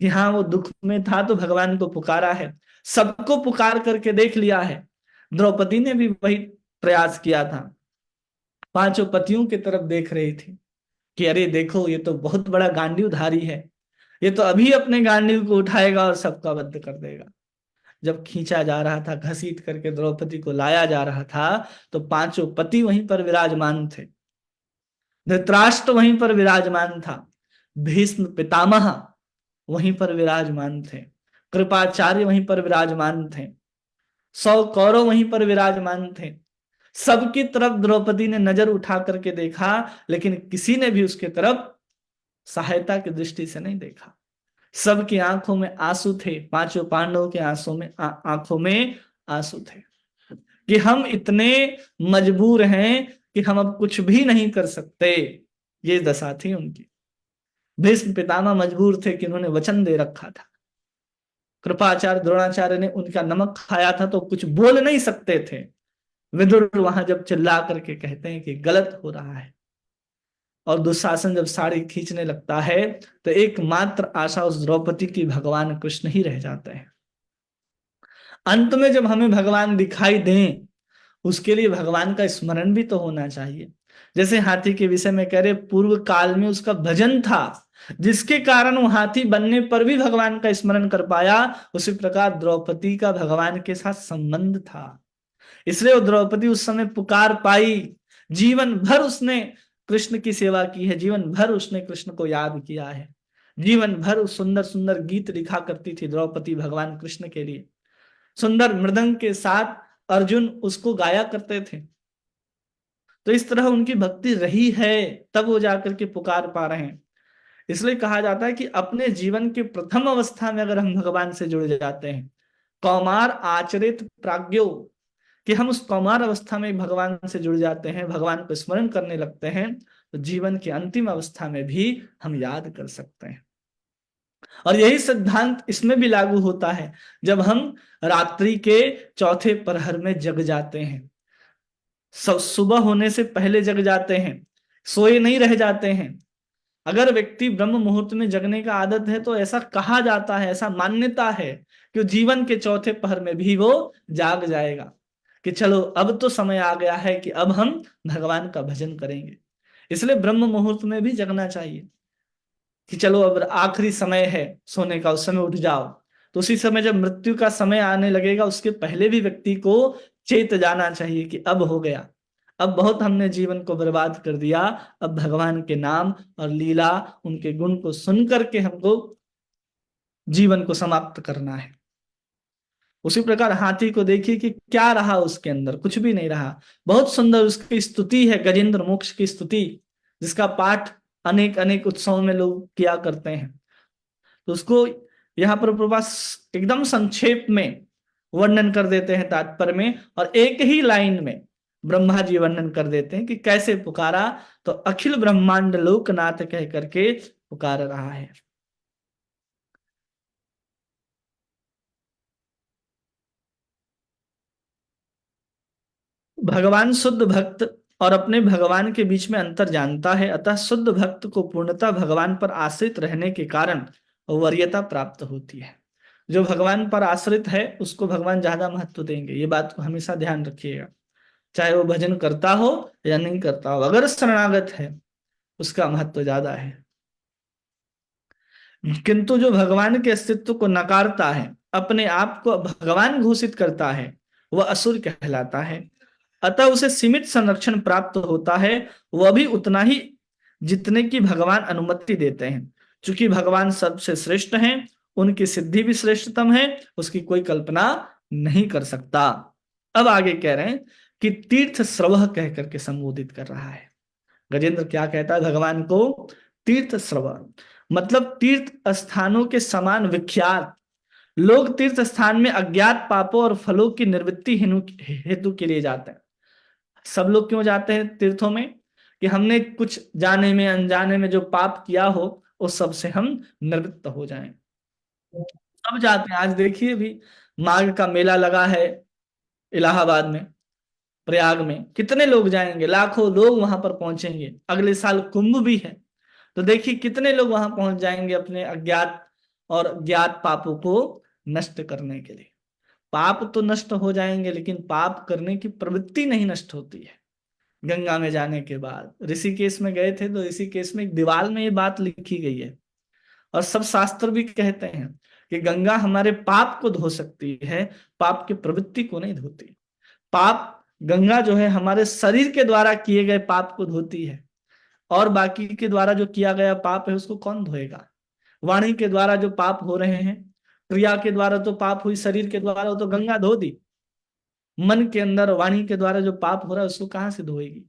कि हाँ, वो दुख में था तो भगवान को पुकारा है, सबको पुकार करके देख लिया है। द्रौपदी ने भी वही प्रयास किया था, पांचों पतियों की तरफ देख रही थी कि अरे देखो, ये तो बहुत बड़ा गांडीवधारी है, ये तो अभी अपने गांडीव को उठाएगा और सबका वध कर देगा। जब खींचा जा रहा था, घसीट करके द्रौपदी को लाया जा रहा था, तो पांचों पति वहीं पर विराजमान थे। धृतराष्ट्र वहीं पर विराजमान था, भीष्म पितामह वहीं पर विराजमान थे, कृपाचार्य वहीं पर विराजमान थे, 100 कौरव वहीं पर विराजमान थे। सबकी तरफ द्रौपदी ने नजर उठा करके देखा, लेकिन किसी ने भी उसके तरफ सहायता की दृष्टि से नहीं देखा। सबकी आंखों में आंसू थे, पांचों पांडवों के आंखों में आंसू थे कि हम इतने मजबूर हैं कि हम अब कुछ भी नहीं कर सकते। ये दशा थी उनकी। भीष्म पितामह मजबूर थे कि उन्होंने वचन दे रखा था, कृपाचार्य द्रोणाचार्य ने उनका नमक खाया था तो कुछ बोल नहीं सकते थे। विदुर वहां जब चिल्ला करके कहते हैं कि गलत हो रहा है, और दुशासन जब साड़ी खींचने लगता है, तो एकमात्र आशा उस द्रौपदी की भगवान कृष्ण ही रह जाते हैं। अंत में जब हमें भगवान दिखाई दें, उसके लिए भगवान का स्मरण भी तो होना चाहिए। जैसे हाथी के विषय में कह रहे, पूर्व काल में उसका भजन था, जिसके कारण वो हाथी बनने पर भी भगवान का स्मरण कर पाया। उसी प्रकार द्रौपदी का भगवान के साथ संबंध था, इसलिए वो द्रौपदी उस समय पुकार पाई। जीवन भर उसने कृष्ण की सेवा की है, जीवन भर उसने कृष्ण को याद किया है, जीवन भर उस सुंदर सुंदर गीत लिखा करती थी द्रौपदी भगवान कृष्ण के लिए। सुंदर मृदंग के साथ अर्जुन उसको गाया करते थे। तो इस तरह उनकी भक्ति रही है, तब वो जाकर के पुकार पा रहे हैं। इसलिए कहा जाता है कि अपने जीवन के प्रथम अवस्था में अगर हम भगवान से जुड़ जाते हैं, कौमार आचरित प्राज्ञो, कि हम उस कौमार अवस्था में भगवान से जुड़ जाते हैं, भगवान को स्मरण करने लगते हैं, तो जीवन की अंतिम अवस्था में भी हम याद कर सकते हैं। और यही सिद्धांत इसमें भी लागू होता है। जब हम रात्रि के चौथे प्रहर में जग जाते हैं, सुबह होने से पहले जग जाते हैं, सोए नहीं रह जाते हैं। अगर व्यक्ति ब्रह्म मुहूर्त में जगने का आदत है, तो ऐसा कहा जाता है, ऐसा मान्यता है कि जीवन के चौथे पहर में भी वो जाग जाएगा कि चलो अब तो समय आ गया है कि अब हम भगवान का भजन करेंगे। इसलिए ब्रह्म मुहूर्त में भी जगना चाहिए कि चलो अब आखिरी समय है सोने का, उस समय उठ जाओ। तो उसी समय जब मृत्यु का समय आने लगेगा, उसके पहले भी व्यक्ति को चेत जाना चाहिए कि अब हो गया, अब बहुत हमने जीवन को बर्बाद कर दिया, अब भगवान के नाम और लीला, उनके गुण को सुन करके हमको जीवन को समाप्त करना है। उसी प्रकार हाथी को देखिए कि क्या रहा उसके अंदर, कुछ भी नहीं रहा। बहुत सुंदर उसकी स्तुति है, गजेंद्र मोक्ष की स्तुति, जिसका पाठ अनेक अनेक उत्सवों में लोग किया करते हैं। तो उसको यहाँ पर प्रभास एकदम संक्षेप में वर्णन कर देते हैं तात्पर्य में, और एक ही लाइन में ब्रह्मा जी वर्णन कर देते हैं कि कैसे पुकारा। तो अखिल ब्रह्मांड लोकनाथ कह करके पुकार रहा है। भगवान शुद्ध भक्त और अपने भगवान के बीच में अंतर जानता है, अतः शुद्ध भक्त को पूर्णतः भगवान पर आश्रित रहने के कारण वरीयता प्राप्त होती है। जो भगवान पर आश्रित है उसको भगवान ज्यादा महत्व देंगे, ये बात को हमेशा ध्यान रखिएगा। चाहे वो भजन करता हो या नहीं करता हो, अगर शरणागत है उसका महत्व ज्यादा है। किंतु जो भगवान के अस्तित्व को नकारता है, अपने आप को भगवान घोषित करता है, वह असुर कहलाता है। अतः उसे सीमित संरक्षण प्राप्त होता है, वह भी उतना ही जितने की भगवान अनुमति देते हैं। क्योंकि भगवान सबसे श्रेष्ठ हैं, उनकी सिद्धि भी श्रेष्ठतम है, उसकी कोई कल्पना नहीं कर सकता। अब आगे कह रहे हैं कि तीर्थ स्रवः कह करके संबोधित कर रहा है। गजेंद्र क्या कहता है भगवान को? तीर्थ स्रवः मतलब तीर्थ स्थानों के समान विख्यात। लोग तीर्थ स्थान में अज्ञात पापों और फलों की निवृत्ति हेतु के लिए जाते हैं। सब लोग क्यों जाते हैं तीर्थों में? कि हमने कुछ जाने में अनजाने में जो पाप किया हो उस सब से हम निवृत्त हो जाएं। सब जाते हैं। आज देखिए भी माघ का मेला लगा है इलाहाबाद में, प्रयाग में, कितने लोग जाएंगे, लाखों लोग वहां पर पहुंचेंगे। अगले साल कुंभ भी है, तो देखिए कितने लोग वहां पहुंच जाएंगे अपने अज्ञात और ज्ञात पापों को नष्ट करने के लिए। पाप तो नष्ट हो जाएंगे, लेकिन पाप करने की प्रवृत्ति नहीं नष्ट होती है। गंगा में जाने के बाद ऋषिकेश में गए थे, तो ऋषिकेश में एक दीवार में ये बात लिखी गई है, और सब शास्त्र भी कहते हैं कि गंगा हमारे पाप को धो सकती है, पाप की प्रवृत्ति को नहीं धोती। पाप, गंगा जो है हमारे शरीर के द्वारा किए गए पाप को धोती है, और बाकी के द्वारा जो किया गया पाप है उसको कौन धोएगा। वाणी के द्वारा जो पाप हो रहे हैं, क्रिया के द्वारा तो पाप हुई, शरीर के द्वारा वो तो गंगा धो दी। मन के अंदर वाणी के द्वारा जो पाप हो रहा है उसको कहां से धोएगी,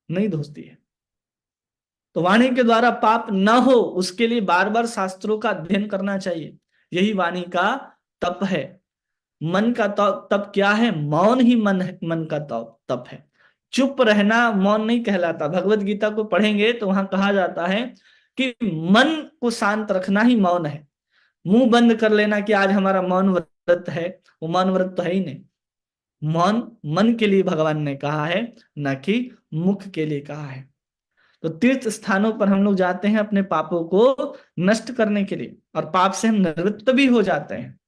नहीं धोती है। तो वाणी के द्वारा पाप न हो उसके लिए बार बार शास्त्रों का अध्ययन करना चाहिए। यही वाणी का तप है। मन का तप क्या है, मौन ही मन है, मन का तप है। चुप रहना मौन नहीं कहलाता। भगवत गीता को पढ़ेंगे तो वहां कहा जाता है कि मन को शांत रखना ही मौन है। मुंह बंद कर लेना कि आज हमारा मौन व्रत है, वो मौन व्रत तो है ही नहीं। मौन मन के लिए भगवान ने कहा है, न कि मुख के लिए कहा है। तो तीर्थ स्थानों पर हम लोग जाते हैं अपने पापों को नष्ट करने के लिए, और पाप से हम निवृत्त भी हो जाते हैं।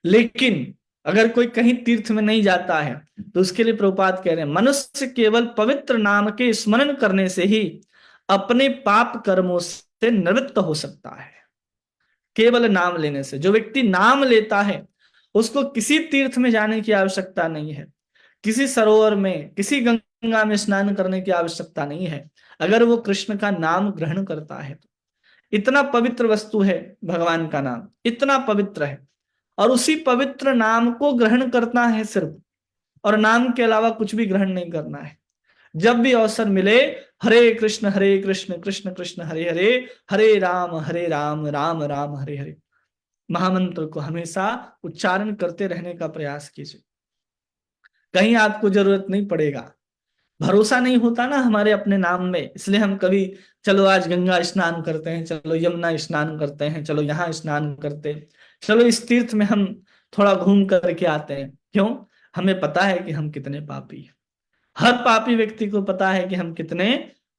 लेकिन अगर कोई कहीं तीर्थ में नहीं जाता है तो उसके लिए प्रभुपाद कह रहे हैं, मनुष्य केवल पवित्र नाम के स्मरण करने से ही अपने पाप कर्मों से निवृत्त हो सकता है। केवल नाम लेने से, जो व्यक्ति नाम लेता है उसको किसी तीर्थ में जाने की आवश्यकता नहीं है, किसी सरोवर में, किसी गंगा में स्नान करने की आवश्यकता नहीं है। अगर वो कृष्ण का नाम ग्रहण करता है तो इतना पवित्र वस्तु है भगवान का नाम, इतना पवित्र है, और उसी पवित्र नाम को ग्रहण करना है सिर्फ, और नाम के अलावा कुछ भी ग्रहण नहीं करना है। जब भी अवसर मिले, हरे कृष्ण कृष्ण कृष्ण हरे हरे, हरे राम राम राम हरे हरे, महामंत्र को हमेशा उच्चारण करते रहने का प्रयास कीजिए। कहीं आपको जरूरत नहीं पड़ेगा। भरोसा नहीं होता ना हमारे अपने नाम में, इसलिए हम कभी चलो आज गंगा स्नान करते हैं, चलो यमुना स्नान करते हैं, चलो यहाँ स्नान करते हैं, चलो इस तीर्थ में हम थोड़ा घूम करके आते हैं। क्यों? हमें पता है कि हम कितने पापी हैं। हर पापी व्यक्ति को पता है कि हम कितने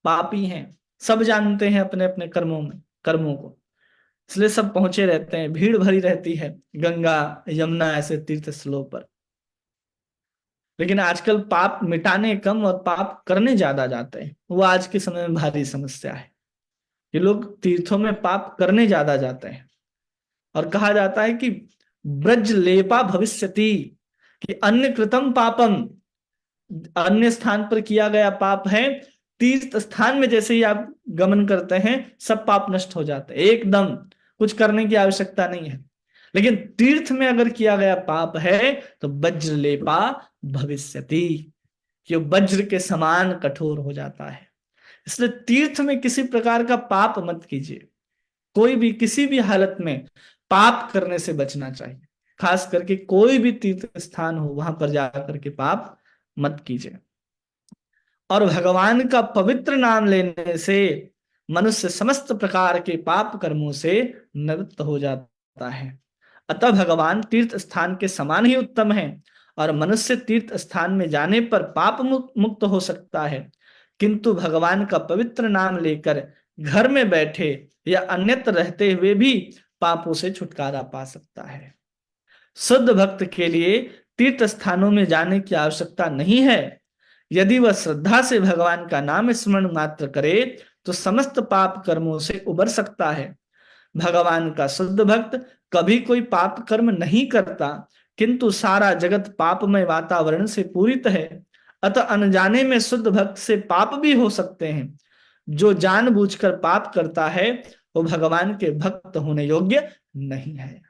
पापी हैं। सब जानते हैं अपने अपने कर्मों को, इसलिए सब पहुंचे रहते हैं। भीड़ भरी रहती है गंगा यमुना ऐसे तीर्थ स्थलों पर। लेकिन आजकल पाप मिटाने कम और पाप करने ज्यादा जाते हैं, वो आज के समय में भारी समस्या है। ये लोग तीर्थों में पाप करने ज्यादा जाते हैं, और कहा जाता है कि ब्रज लेपा भविष्यति, कि अन्य कृतम पापम, अन्य स्थान पर किया गया पाप है, तीर्थ स्थान में जैसे ही आप गमन करते हैं सब पाप नष्ट हो जाते हैं एकदम, कुछ करने की आवश्यकता नहीं है। लेकिन तीर्थ में अगर किया गया पाप है तो वज्र लेपा भविष्यति, कि वज्र के समान कठोर हो जाता है। इसलिए तीर्थ में किसी प्रकार का पाप मत कीजिए। कोई भी किसी भी हालत में पाप करने से बचना चाहिए। खास करके कोई भी तीर्थ स्थान हो वहां पर जाकर के पाप मत कीजिए। और भगवान का पवित्र नाम लेने से मनुष्य समस्त प्रकार के पाप कर्मों से निवृत्त हो जाता है। अतः भगवान तीर्थ स्थान के समान ही उत्तम है, और मनुष्य तीर्थ स्थान में जाने पर पाप मुक्त हो सकता है, किंतु भगवान का पवित्र नाम लेकर घर में बैठे या अन्यत्र रहते हुए भी पापों से छुटकारा पा सकता है। शुद्ध भक्त के लिए तीर्थ स्थानों में जाने की आवश्यकता नहीं है। यदि वह श्रद्धा से भगवान का नाम स्मरण मात्र करे तो समस्त पाप कर्मों से उबर सकता है। भगवान का शुद्ध भक्त कभी कोई पाप कर्म नहीं करता, किंतु सारा जगत पापमय वातावरण से पूरित है। अतः अनजाने में शुद्ध भक्त से पाप भी हो सकते हैं। जो जानबूझकर पाप करता है वो भगवान के भक्त होने योग्य नहीं है।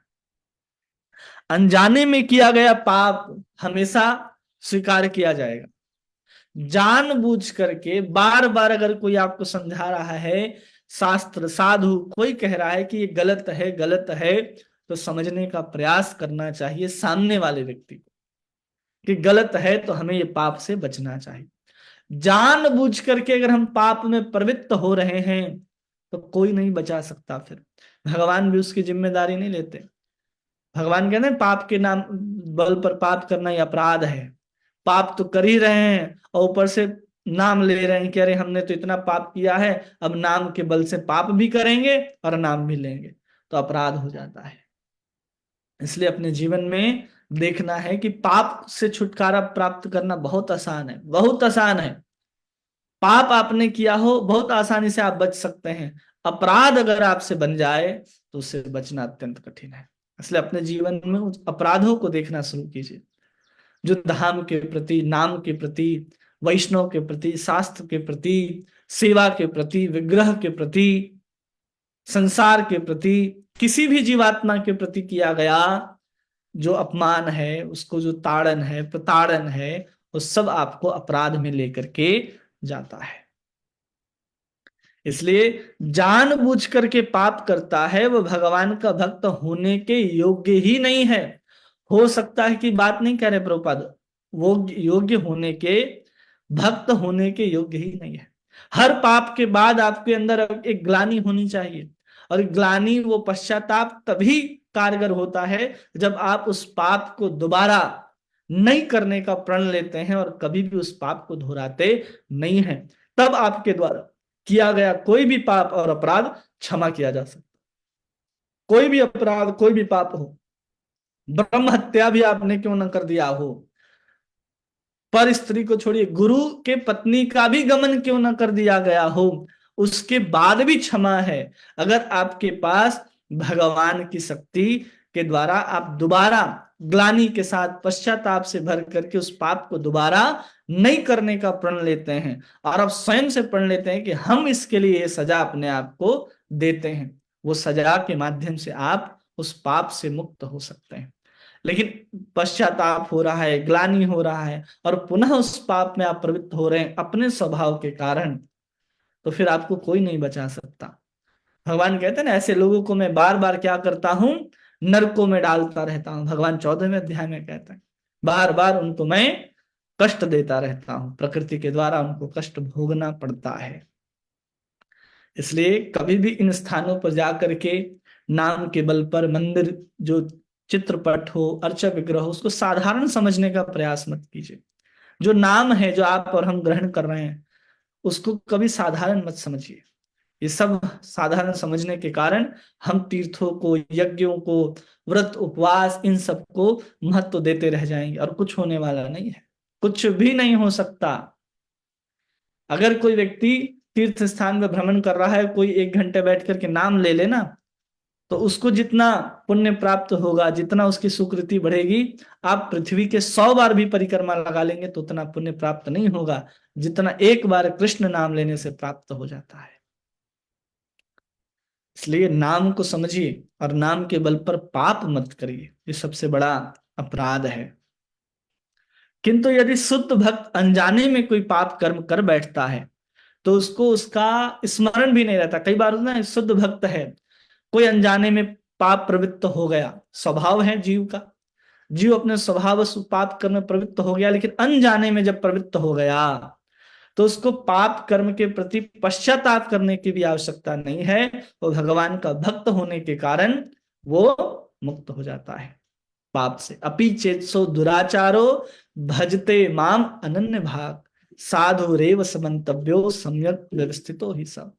अनजाने में किया गया पाप हमेशा स्वीकार किया जाएगा। जानबूझ करके बार बार अगर कोई आपको समझा रहा है, शास्त्र साधु कोई कह रहा है कि ये गलत है गलत है, तो समझने का प्रयास करना चाहिए सामने वाले व्यक्ति को कि गलत है, तो हमें ये पाप से बचना चाहिए। जानबूझ करके अगर हम पाप में प्रवृत्त हो रहे हैं तो कोई नहीं बचा सकता। फिर भगवान भी उसकी जिम्मेदारी नहीं लेते। भगवान कहते हैं पाप के नाम बल पर पाप करना ही अपराध है। पाप तो कर ही रहे हैं और ऊपर से नाम ले रहे हैं कि अरे हमने तो इतना पाप किया है, अब नाम के बल से पाप भी करेंगे और नाम भी लेंगे, तो अपराध हो जाता है। इसलिए अपने जीवन में देखना है कि पाप से छुटकारा प्राप्त करना बहुत आसान है, बहुत आसान है। पाप आपने किया हो बहुत आसानी से आप बच सकते हैं, अपराध अगर आपसे बन जाए तो उससे बचना अत्यंत कठिन है। इसलिए अपने जीवन में उस अपराधों को देखना शुरू कीजिए, जो धाम के प्रति, नाम के प्रति, वैष्णव के प्रति, शास्त्र के प्रति, सेवा के प्रति, विग्रह के प्रति, संसार के प्रति, किसी भी जीवात्मा के प्रति किया गया जो अपमान है, उसको जो ताड़न है, प्रताड़न है, वो सब आपको अपराध में लेकर के जाता है। इसलिए जानबूझ करके पाप करता है वो भगवान का भक्त होने के योग्य ही नहीं है। हो सकता है कि बात नहीं कह रहे प्रभुपाद, वो योग्य होने के, भक्त होने के योग्य ही नहीं है। हर पाप के बाद आपके अंदर एक ग्लानि होनी चाहिए, और ग्लानि, वो पश्चाताप तभी कारगर होता है जब आप उस पाप को दोबारा नहीं करने का प्रण लेते हैं और कभी भी उस पाप को दोहराते नहीं हैं। तब आपके द्वारा किया गया कोई भी पाप और अपराध क्षमा किया जा सकता। कोई भी अपराध, कोई भी पाप हो, ब्रह्म हत्या भी आपने क्यों न कर दिया हो, पर स्त्री को छोड़िए, गुरु के पत्नी का भी गमन क्यों न कर दिया गया हो, उसके बाद भी क्षमा है। अगर आपके पास भगवान की शक्ति के द्वारा आप दोबारा ग्लानि के साथ पश्चाताप से भर करके उस पाप को दोबारा नहीं करने का प्रण लेते हैं, और आप स्वयं से प्रण लेते हैं कि हम इसके लिए ये सजा अपने आप को देते हैं, वो सजा के माध्यम से आप उस पाप से मुक्त हो सकते हैं। लेकिन पश्चाताप हो रहा है, ग्लानि हो रहा है, और पुनः उस पाप में आप प्रवृत्त हो रहे हैं अपने स्वभाव के कारण, तो फिर आपको कोई नहीं बचा सकता। भगवान कहते हैं ना, ऐसे लोगों को मैं बार बार क्या करता हूं, नरकों में डालता रहता हूं। भगवान 14वें अध्याय में कहते हैं बार बार उनको मैं कष्ट देता रहता हूं, प्रकृति के द्वारा उनको कष्ट भोगना पड़ता है। इसलिए कभी भी इन स्थानों पर जाकर के नाम के बल पर मंदिर, जो चित्रपट हो, अर्चा विग्रह हो, उसको साधारण समझने का प्रयास मत कीजिए। जो नाम है जो आप और हम ग्रहण कर रहे हैं, उसको कभी साधारण मत समझिए। ये सब साधारण समझने के कारण हम तीर्थों को, यज्ञों को, व्रत उपवास, इन सब को महत्व देते रह जाएंगे, और कुछ होने वाला नहीं है, कुछ भी नहीं हो सकता। अगर कोई व्यक्ति तीर्थ स्थान में भ्रमण कर रहा है, कोई 1 घंटे बैठ करके नाम ले लेना, तो उसको जितना पुण्य प्राप्त होगा, जितना उसकी सुकृति बढ़ेगी, आप पृथ्वी के 100 बार भी परिक्रमा लगा लेंगे तो उतना पुण्य प्राप्त नहीं होगा जितना एक बार कृष्ण नाम लेने से प्राप्त हो जाता है। इसलिए नाम को समझिए और नाम के बल पर पाप मत करिए, ये सबसे बड़ा अपराध है। किंतु यदि शुद्ध भक्त अनजाने में कोई पाप कर्म कर बैठता है तो उसको उसका स्मरण भी नहीं रहता। कई बार ना, शुद्ध भक्त है, कोई अनजाने में पाप प्रवृत्त हो गया, स्वभाव है जीव का, जीव अपने स्वभाव से पाप कर्म में प्रवृत्त हो गया, लेकिन अनजाने में जब प्रवृत्त हो गया तो उसको पाप कर्म के प्रति पश्चाताप करने की भी आवश्यकता नहीं है। वो भगवान का भक्त होने के कारण वो मुक्त हो जाता है पाप से। अपि चेतसो दुराचारो भजते माम अनन्य भाग, साधु रेव समन्तव्यो सम्यक व्यवस्थितो ही सब।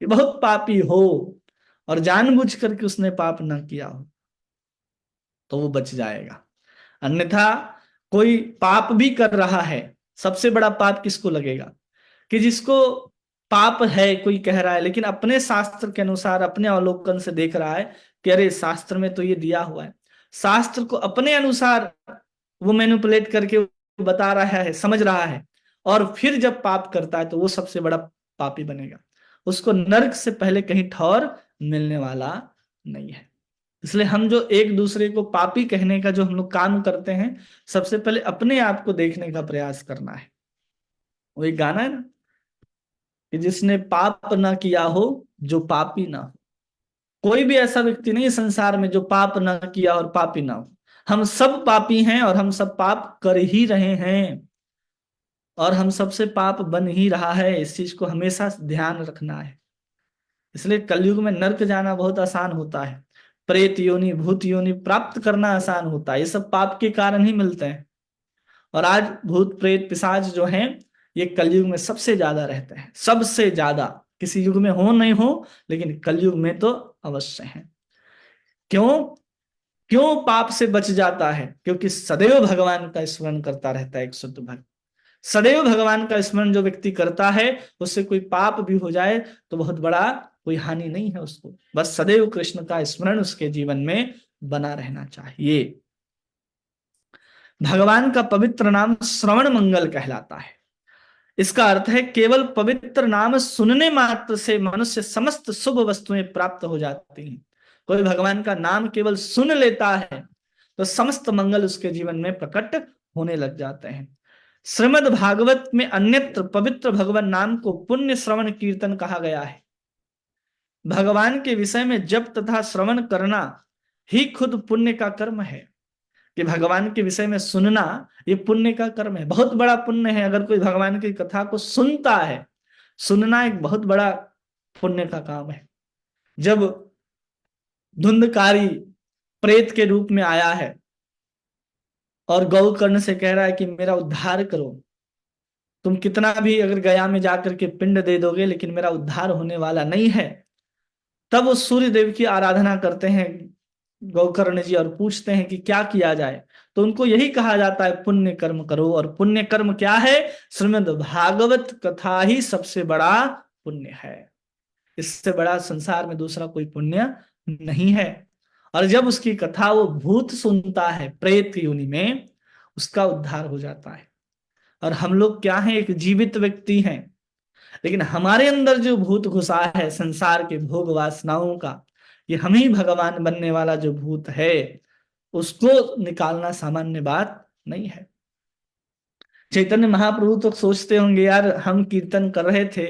ये बहुत पापी हो और जानबूझ करके उसने पाप ना किया हो तो वो बच जाएगा। अन्यथा कोई पाप भी कर रहा है, सबसे बड़ा पाप किसको लगेगा, कि जिसको पाप है, कोई कह रहा है, लेकिन अपने शास्त्र के अनुसार, अपने अवलोकन से देख रहा है कि अरे शास्त्र में तो ये दिया हुआ है, शास्त्र को अपने अनुसार वो मैनिपुलेट करके बता रहा है, समझ रहा है, और फिर जब पाप करता है तो वो सबसे बड़ा पापी बनेगा। उसको नरक से पहले कहीं ठौर मिलने वाला नहीं है। इसलिए हम जो एक दूसरे को पापी कहने का जो हम लोग काम करते हैं, सबसे पहले अपने आप को देखने का प्रयास करना है। वही गाना है ना कि जिसने पाप ना किया हो जो पापी ना हो। कोई भी ऐसा व्यक्ति नहीं है संसार में जो पाप ना किया और पापी ना हो। हम सब पापी हैं और हम सब पाप कर ही रहे हैं। और हम सबसे पाप बन ही रहा है, इस चीज को हमेशा ध्यान रखना है। इसलिए कलयुग में नर्क जाना बहुत आसान होता है, प्रेत योनि भूत योनि प्राप्त करना आसान होता है, ये सब पाप के कारण ही मिलते हैं। और आज भूत प्रेत पिशाच जो हैं ये कलयुग में सबसे ज्यादा रहते हैं, सबसे ज्यादा। किसी युग में हो नहीं हो, लेकिन कलयुग में तो अवश्य है। क्यों? क्यों पाप से बच जाता है? क्योंकि सदैव भगवान का स्मरण करता रहता है एक शुद्ध भक्त। सदैव भगवान का स्मरण जो व्यक्ति करता है, उससे कोई पाप भी हो जाए तो बहुत बड़ा कोई हानि नहीं है उसको। बस सदैव कृष्ण का स्मरण उसके जीवन में बना रहना चाहिए। भगवान का पवित्र नाम श्रवण मंगल कहलाता है। इसका अर्थ है केवल पवित्र नाम सुनने मात्र से मनुष्य समस्त शुभ वस्तुएं प्राप्त हो जाती हैं। कोई भगवान का नाम केवल सुन लेता है तो समस्त मंगल उसके जीवन में प्रकट होने लग जाते हैं। श्रीमद् भागवत में अन्यत्र पवित्र भगवान नाम को पुण्य श्रवण कीर्तन कहा गया है। भगवान के विषय में जप तथा श्रवण करना ही खुद पुण्य का कर्म है। कि भगवान के विषय में सुनना ये पुण्य का कर्म है, बहुत बड़ा पुण्य है। अगर कोई भगवान की कथा को सुनता है, सुनना एक बहुत बड़ा पुण्य का काम है। जब धुंधकारी प्रेत के रूप में आया है और गौकर्ण से कह रहा है कि मेरा उद्धार करो, तुम कितना भी अगर गया में जाकर के पिंड दे दोगे लेकिन मेरा उद्धार होने वाला नहीं है, तब वो सूर्य देव की आराधना करते हैं गौकर्ण जी और पूछते हैं कि क्या किया जाए। तो उनको यही कहा जाता है पुण्य कर्म करो। और पुण्य कर्म क्या है? श्रीमद् भागवत कथा ही सबसे बड़ा पुण्य है। इससे बड़ा संसार में दूसरा कोई पुण्य नहीं है। और जब उसकी कथा वो भूत सुनता है प्रेत योनि में, उसका उद्धार हो जाता है। और हम लोग क्या हैं? एक जीवित व्यक्ति हैं, लेकिन हमारे अंदर जो भूत घुसा है संसार के भोग वासनाओं का, ये हम ही भगवान बनने वाला जो भूत है, उसको निकालना सामान्य बात नहीं है। चैतन्य महाप्रभु तो सोचते होंगे यार, हम कीर्तन कर रहे थे,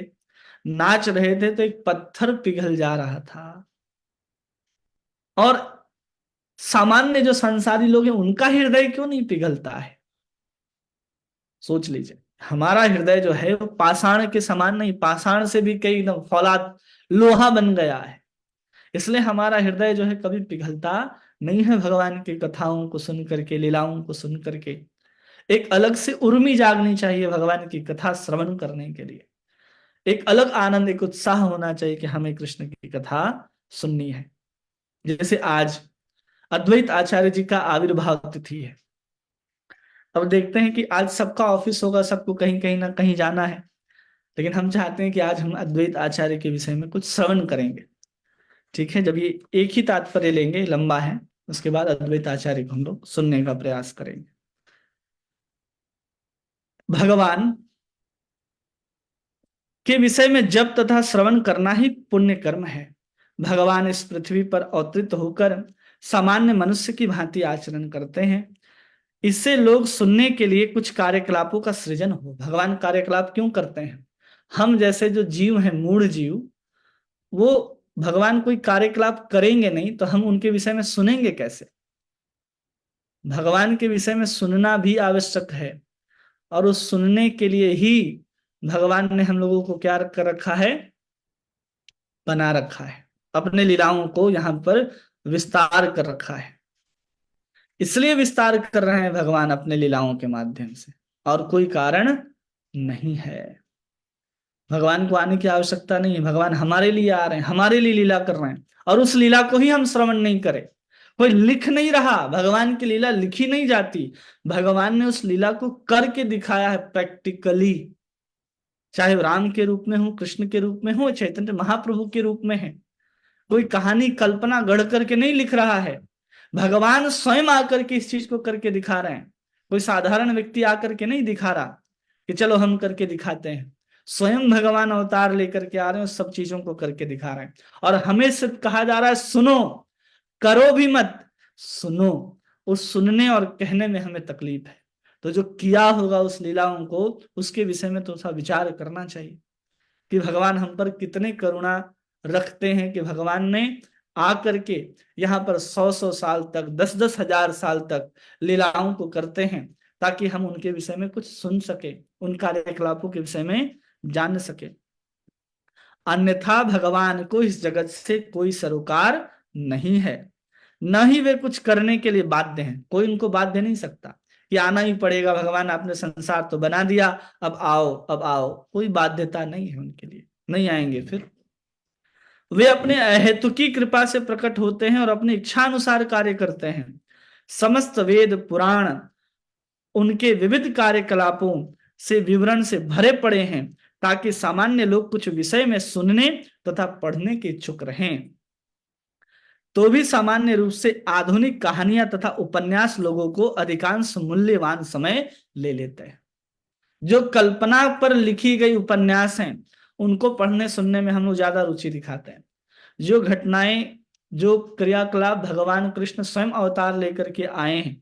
नाच रहे थे, तो एक पत्थर पिघल जा रहा था, और सामान्य जो संसारी लोग हैं उनका हृदय क्यों नहीं पिघलता है? सोच लीजिए। हमारा हृदय जो है वो पाषाण के समान नहीं, पाषाण से भी कई एकदम फौलाद लोहा बन गया है। इसलिए हमारा हृदय जो है कभी पिघलता नहीं है भगवान की कथाओं को सुन करके, लीलाओं को सुन करके। एक अलग से उर्मी जागनी चाहिए भगवान की कथा श्रवण करने के लिए। एक अलग आनंद, एक उत्साह होना चाहिए कि हमें कृष्ण की कथा सुननी है। जैसे आज अद्वैत आचार्य जी का आविर्भाव तिथि है। अब देखते हैं कि आज सबका ऑफिस होगा, सबको कहीं कहीं ना कहीं जाना है, लेकिन हम चाहते हैं कि आज हम अद्वैत आचार्य के विषय में कुछ श्रवण करेंगे। ठीक है, जब ये एक ही तात्पर्य लेंगे, लंबा है, उसके बाद अद्वैत आचार्य को हम लोग सुनने का प्रयास करेंगे। भगवान के विषय में जप तथा श्रवण करना ही पुण्य कर्म है। भगवान इस पृथ्वी पर अवतरित होकर सामान्य मनुष्य की भांति आचरण करते हैं। इससे लोग सुनने के लिए कुछ कार्यकलापों का सृजन हो। भगवान कार्यकलाप क्यों करते हैं? हम जैसे जो जीव हैं, मूढ़ जीव, वो भगवान कोई कार्यकलाप करेंगे नहीं तो हम उनके विषय में सुनेंगे कैसे? भगवान के विषय में सुनना भी आवश्यक है, और उस सुनने के लिए ही भगवान ने हम लोगों को क्या कर रखा है? बना रखा है। अपने लीलाओं को यहाँ पर विस्तार कर रखा है। इसलिए विस्तार कर रहे हैं भगवान अपने लीलाओं के माध्यम से, और कोई कारण नहीं है। भगवान को आने की आवश्यकता नहीं है, भगवान हमारे लिए आ रहे हैं, हमारे लिए लीला कर रहे हैं, और उस लीला को ही हम श्रवण नहीं करें। कोई लिख नहीं रहा, भगवान की लीला लिखी नहीं जाती, भगवान ने उस लीला को करके दिखाया है प्रैक्टिकली। चाहे वो राम के रूप में हो, कृष्ण के रूप में हो, चैतन्य महाप्रभु के रूप में है। कोई कहानी कल्पना गढ़ करके नहीं लिख रहा है, भगवान स्वयं आकर के इस चीज को करके दिखा रहे हैं। कोई साधारण व्यक्ति आकर के नहीं दिखा रहा कि चलो हम करके दिखाते हैं। स्वयं भगवान अवतार लेकर के आ रहे हैं, सब चीजों को करके दिखा रहे हैं। और हमें सिर्फ कहा जा रहा है सुनो, करो भी मत, सुनो। उस सुनने और कहने में हमें तकलीफ है, तो जो किया होगा उस लीलाओं को, उसके विषय में तो सा विचार करना चाहिए कि भगवान हम पर कितने करुणा रखते हैं कि भगवान ने आकर के यहाँ पर 100-100 साल तक, 10-10 हजार साल तक लीलाओं को करते हैं, ताकि हम उनके विषय में कुछ सुन सके, उन कार्यकलापों के विषय में जान सके। अन्यथा भगवान को इस जगत से कोई सरोकार नहीं है, न ही वे कुछ करने के लिए बाध्य हैं। कोई उनको बाध्य नहीं सकता कि आना ही पड़ेगा, भगवान आपने संसार तो बना दिया, अब आओ अब आओ। कोई बाध्यता नहीं है उनके लिए, नहीं आएंगे। फिर वे अपने अहेतुकी कृपा से प्रकट होते हैं और अपनी इच्छानुसार कार्य करते हैं। समस्त वेद पुराण उनके विविध कार्यकलापों से विवरण से भरे पड़े हैं, ताकि सामान्य लोग कुछ विषय में सुनने तथा पढ़ने के इच्छुक रहें। तो भी सामान्य रूप से आधुनिक कहानियां तथा उपन्यास लोगों को अधिकांश मूल्यवान समय ले लेते हैं। जो कल्पना पर लिखी गई उपन्यास हैं, उनको पढ़ने सुनने में हम लोग ज्यादा रुचि दिखाते हैं। जो घटनाएं, जो क्रियाकलाप भगवान कृष्ण स्वयं अवतार लेकर के आए हैं,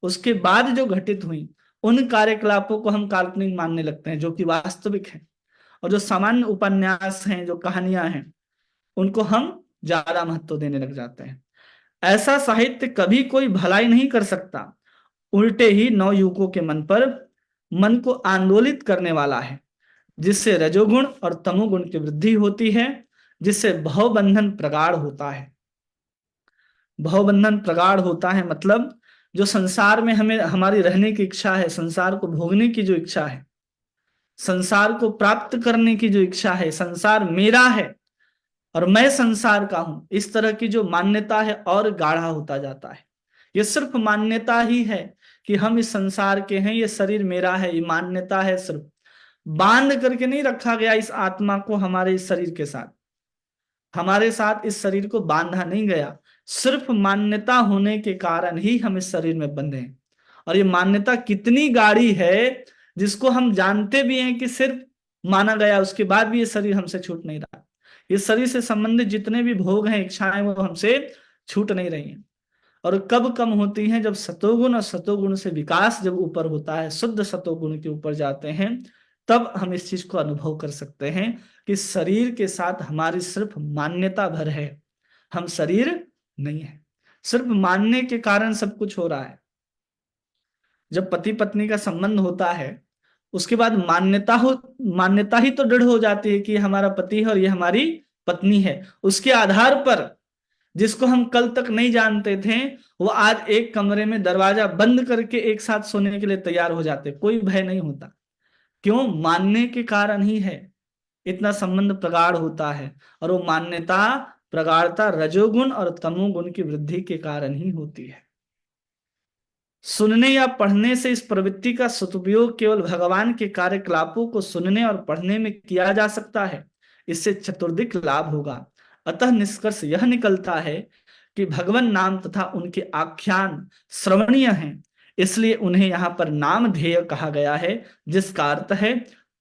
उसके बाद जो घटित हुई, उन कार्यकलापों को हम काल्पनिक मानने लगते हैं, जो कि वास्तविक है। और जो सामान्य उपन्यास हैं, जो कहानियां हैं, उनको हम ज्यादा महत्व देने लग जाते हैं। ऐसा साहित्य कभी कोई भलाई नहीं कर सकता, उल्टे ही नवयुवकों के मन को आंदोलित करने वाला है, जिससे रजोगुण और तमोगुण की वृद्धि होती है, जिससे भवबंधन प्रगाढ़ होता है। भवबंधन प्रगाढ़ होता है मतलब जो संसार में हमें हमारी रहने की इच्छा है, संसार को भोगने की जो इच्छा है, संसार को प्राप्त करने की जो इच्छा है, संसार मेरा है और मैं संसार का हूं, इस तरह की जो मान्यता है और गाढ़ा होता जाता है। ये सिर्फ मान्यता ही है कि हम इस संसार के हैं, ये शरीर मेरा है, ये मान्यता है। सिर्फ बांध करके नहीं रखा गया इस आत्मा को हमारे इस शरीर के साथ, हमारे साथ इस शरीर को बांधा नहीं गया। सिर्फ मान्यता होने के कारण ही हम इस शरीर में बंधे हैं। और ये मान्यता कितनी गाढ़ी है, जिसको हम जानते भी हैं कि सिर्फ माना गया, उसके बाद भी ये शरीर हमसे छूट नहीं रहा। ये शरीर से संबंधित जितने भी भोग हैं, इच्छाएं, वो हमसे छूट नहीं रही हैं। और कब कम होती हैं? जब सतोगुण और सतोगुण से विकास जब ऊपर होता है, शुद्ध सतोगुण के ऊपर जाते हैं, तब हम इस चीज को अनुभव कर सकते हैं कि शरीर के साथ हमारी सिर्फ मान्यता भर है, हम शरीर नहीं है। सिर्फ मानने के कारण सब कुछ हो रहा है। जब पति पत्नी का संबंध होता है, उसके बाद मान्यता ही तो दृढ़ हो जाती है कि हमारा पति है और ये हमारी पत्नी है। उसके आधार पर जिसको हम कल तक नहीं जानते थे, वो आज एक कमरे में दरवाजा बंद करके एक साथ सोने के लिए तैयार हो जाते, कोई भय नहीं होता। क्यों? मानने के कारण ही है, इतना संबंध प्रगाढ़ होता है। और वो मान्यता प्रगाढ़ता रजोगुण और तमोगुण की वृद्धि के कारण ही होती है। सुनने या पढ़ने से इस प्रवृत्ति का सदुपयोग केवल भगवान के कार्यकलापों को सुनने और पढ़ने में किया जा सकता है। इससे चतुर्दिक लाभ होगा। अतः निष्कर्ष यह निकलता है कि भगवान नाम तथा उनके आख्यान श्रवणीय हैं, इसलिए उन्हें यहाँ पर नामधेय कहा गया है, जिसका अर्थ है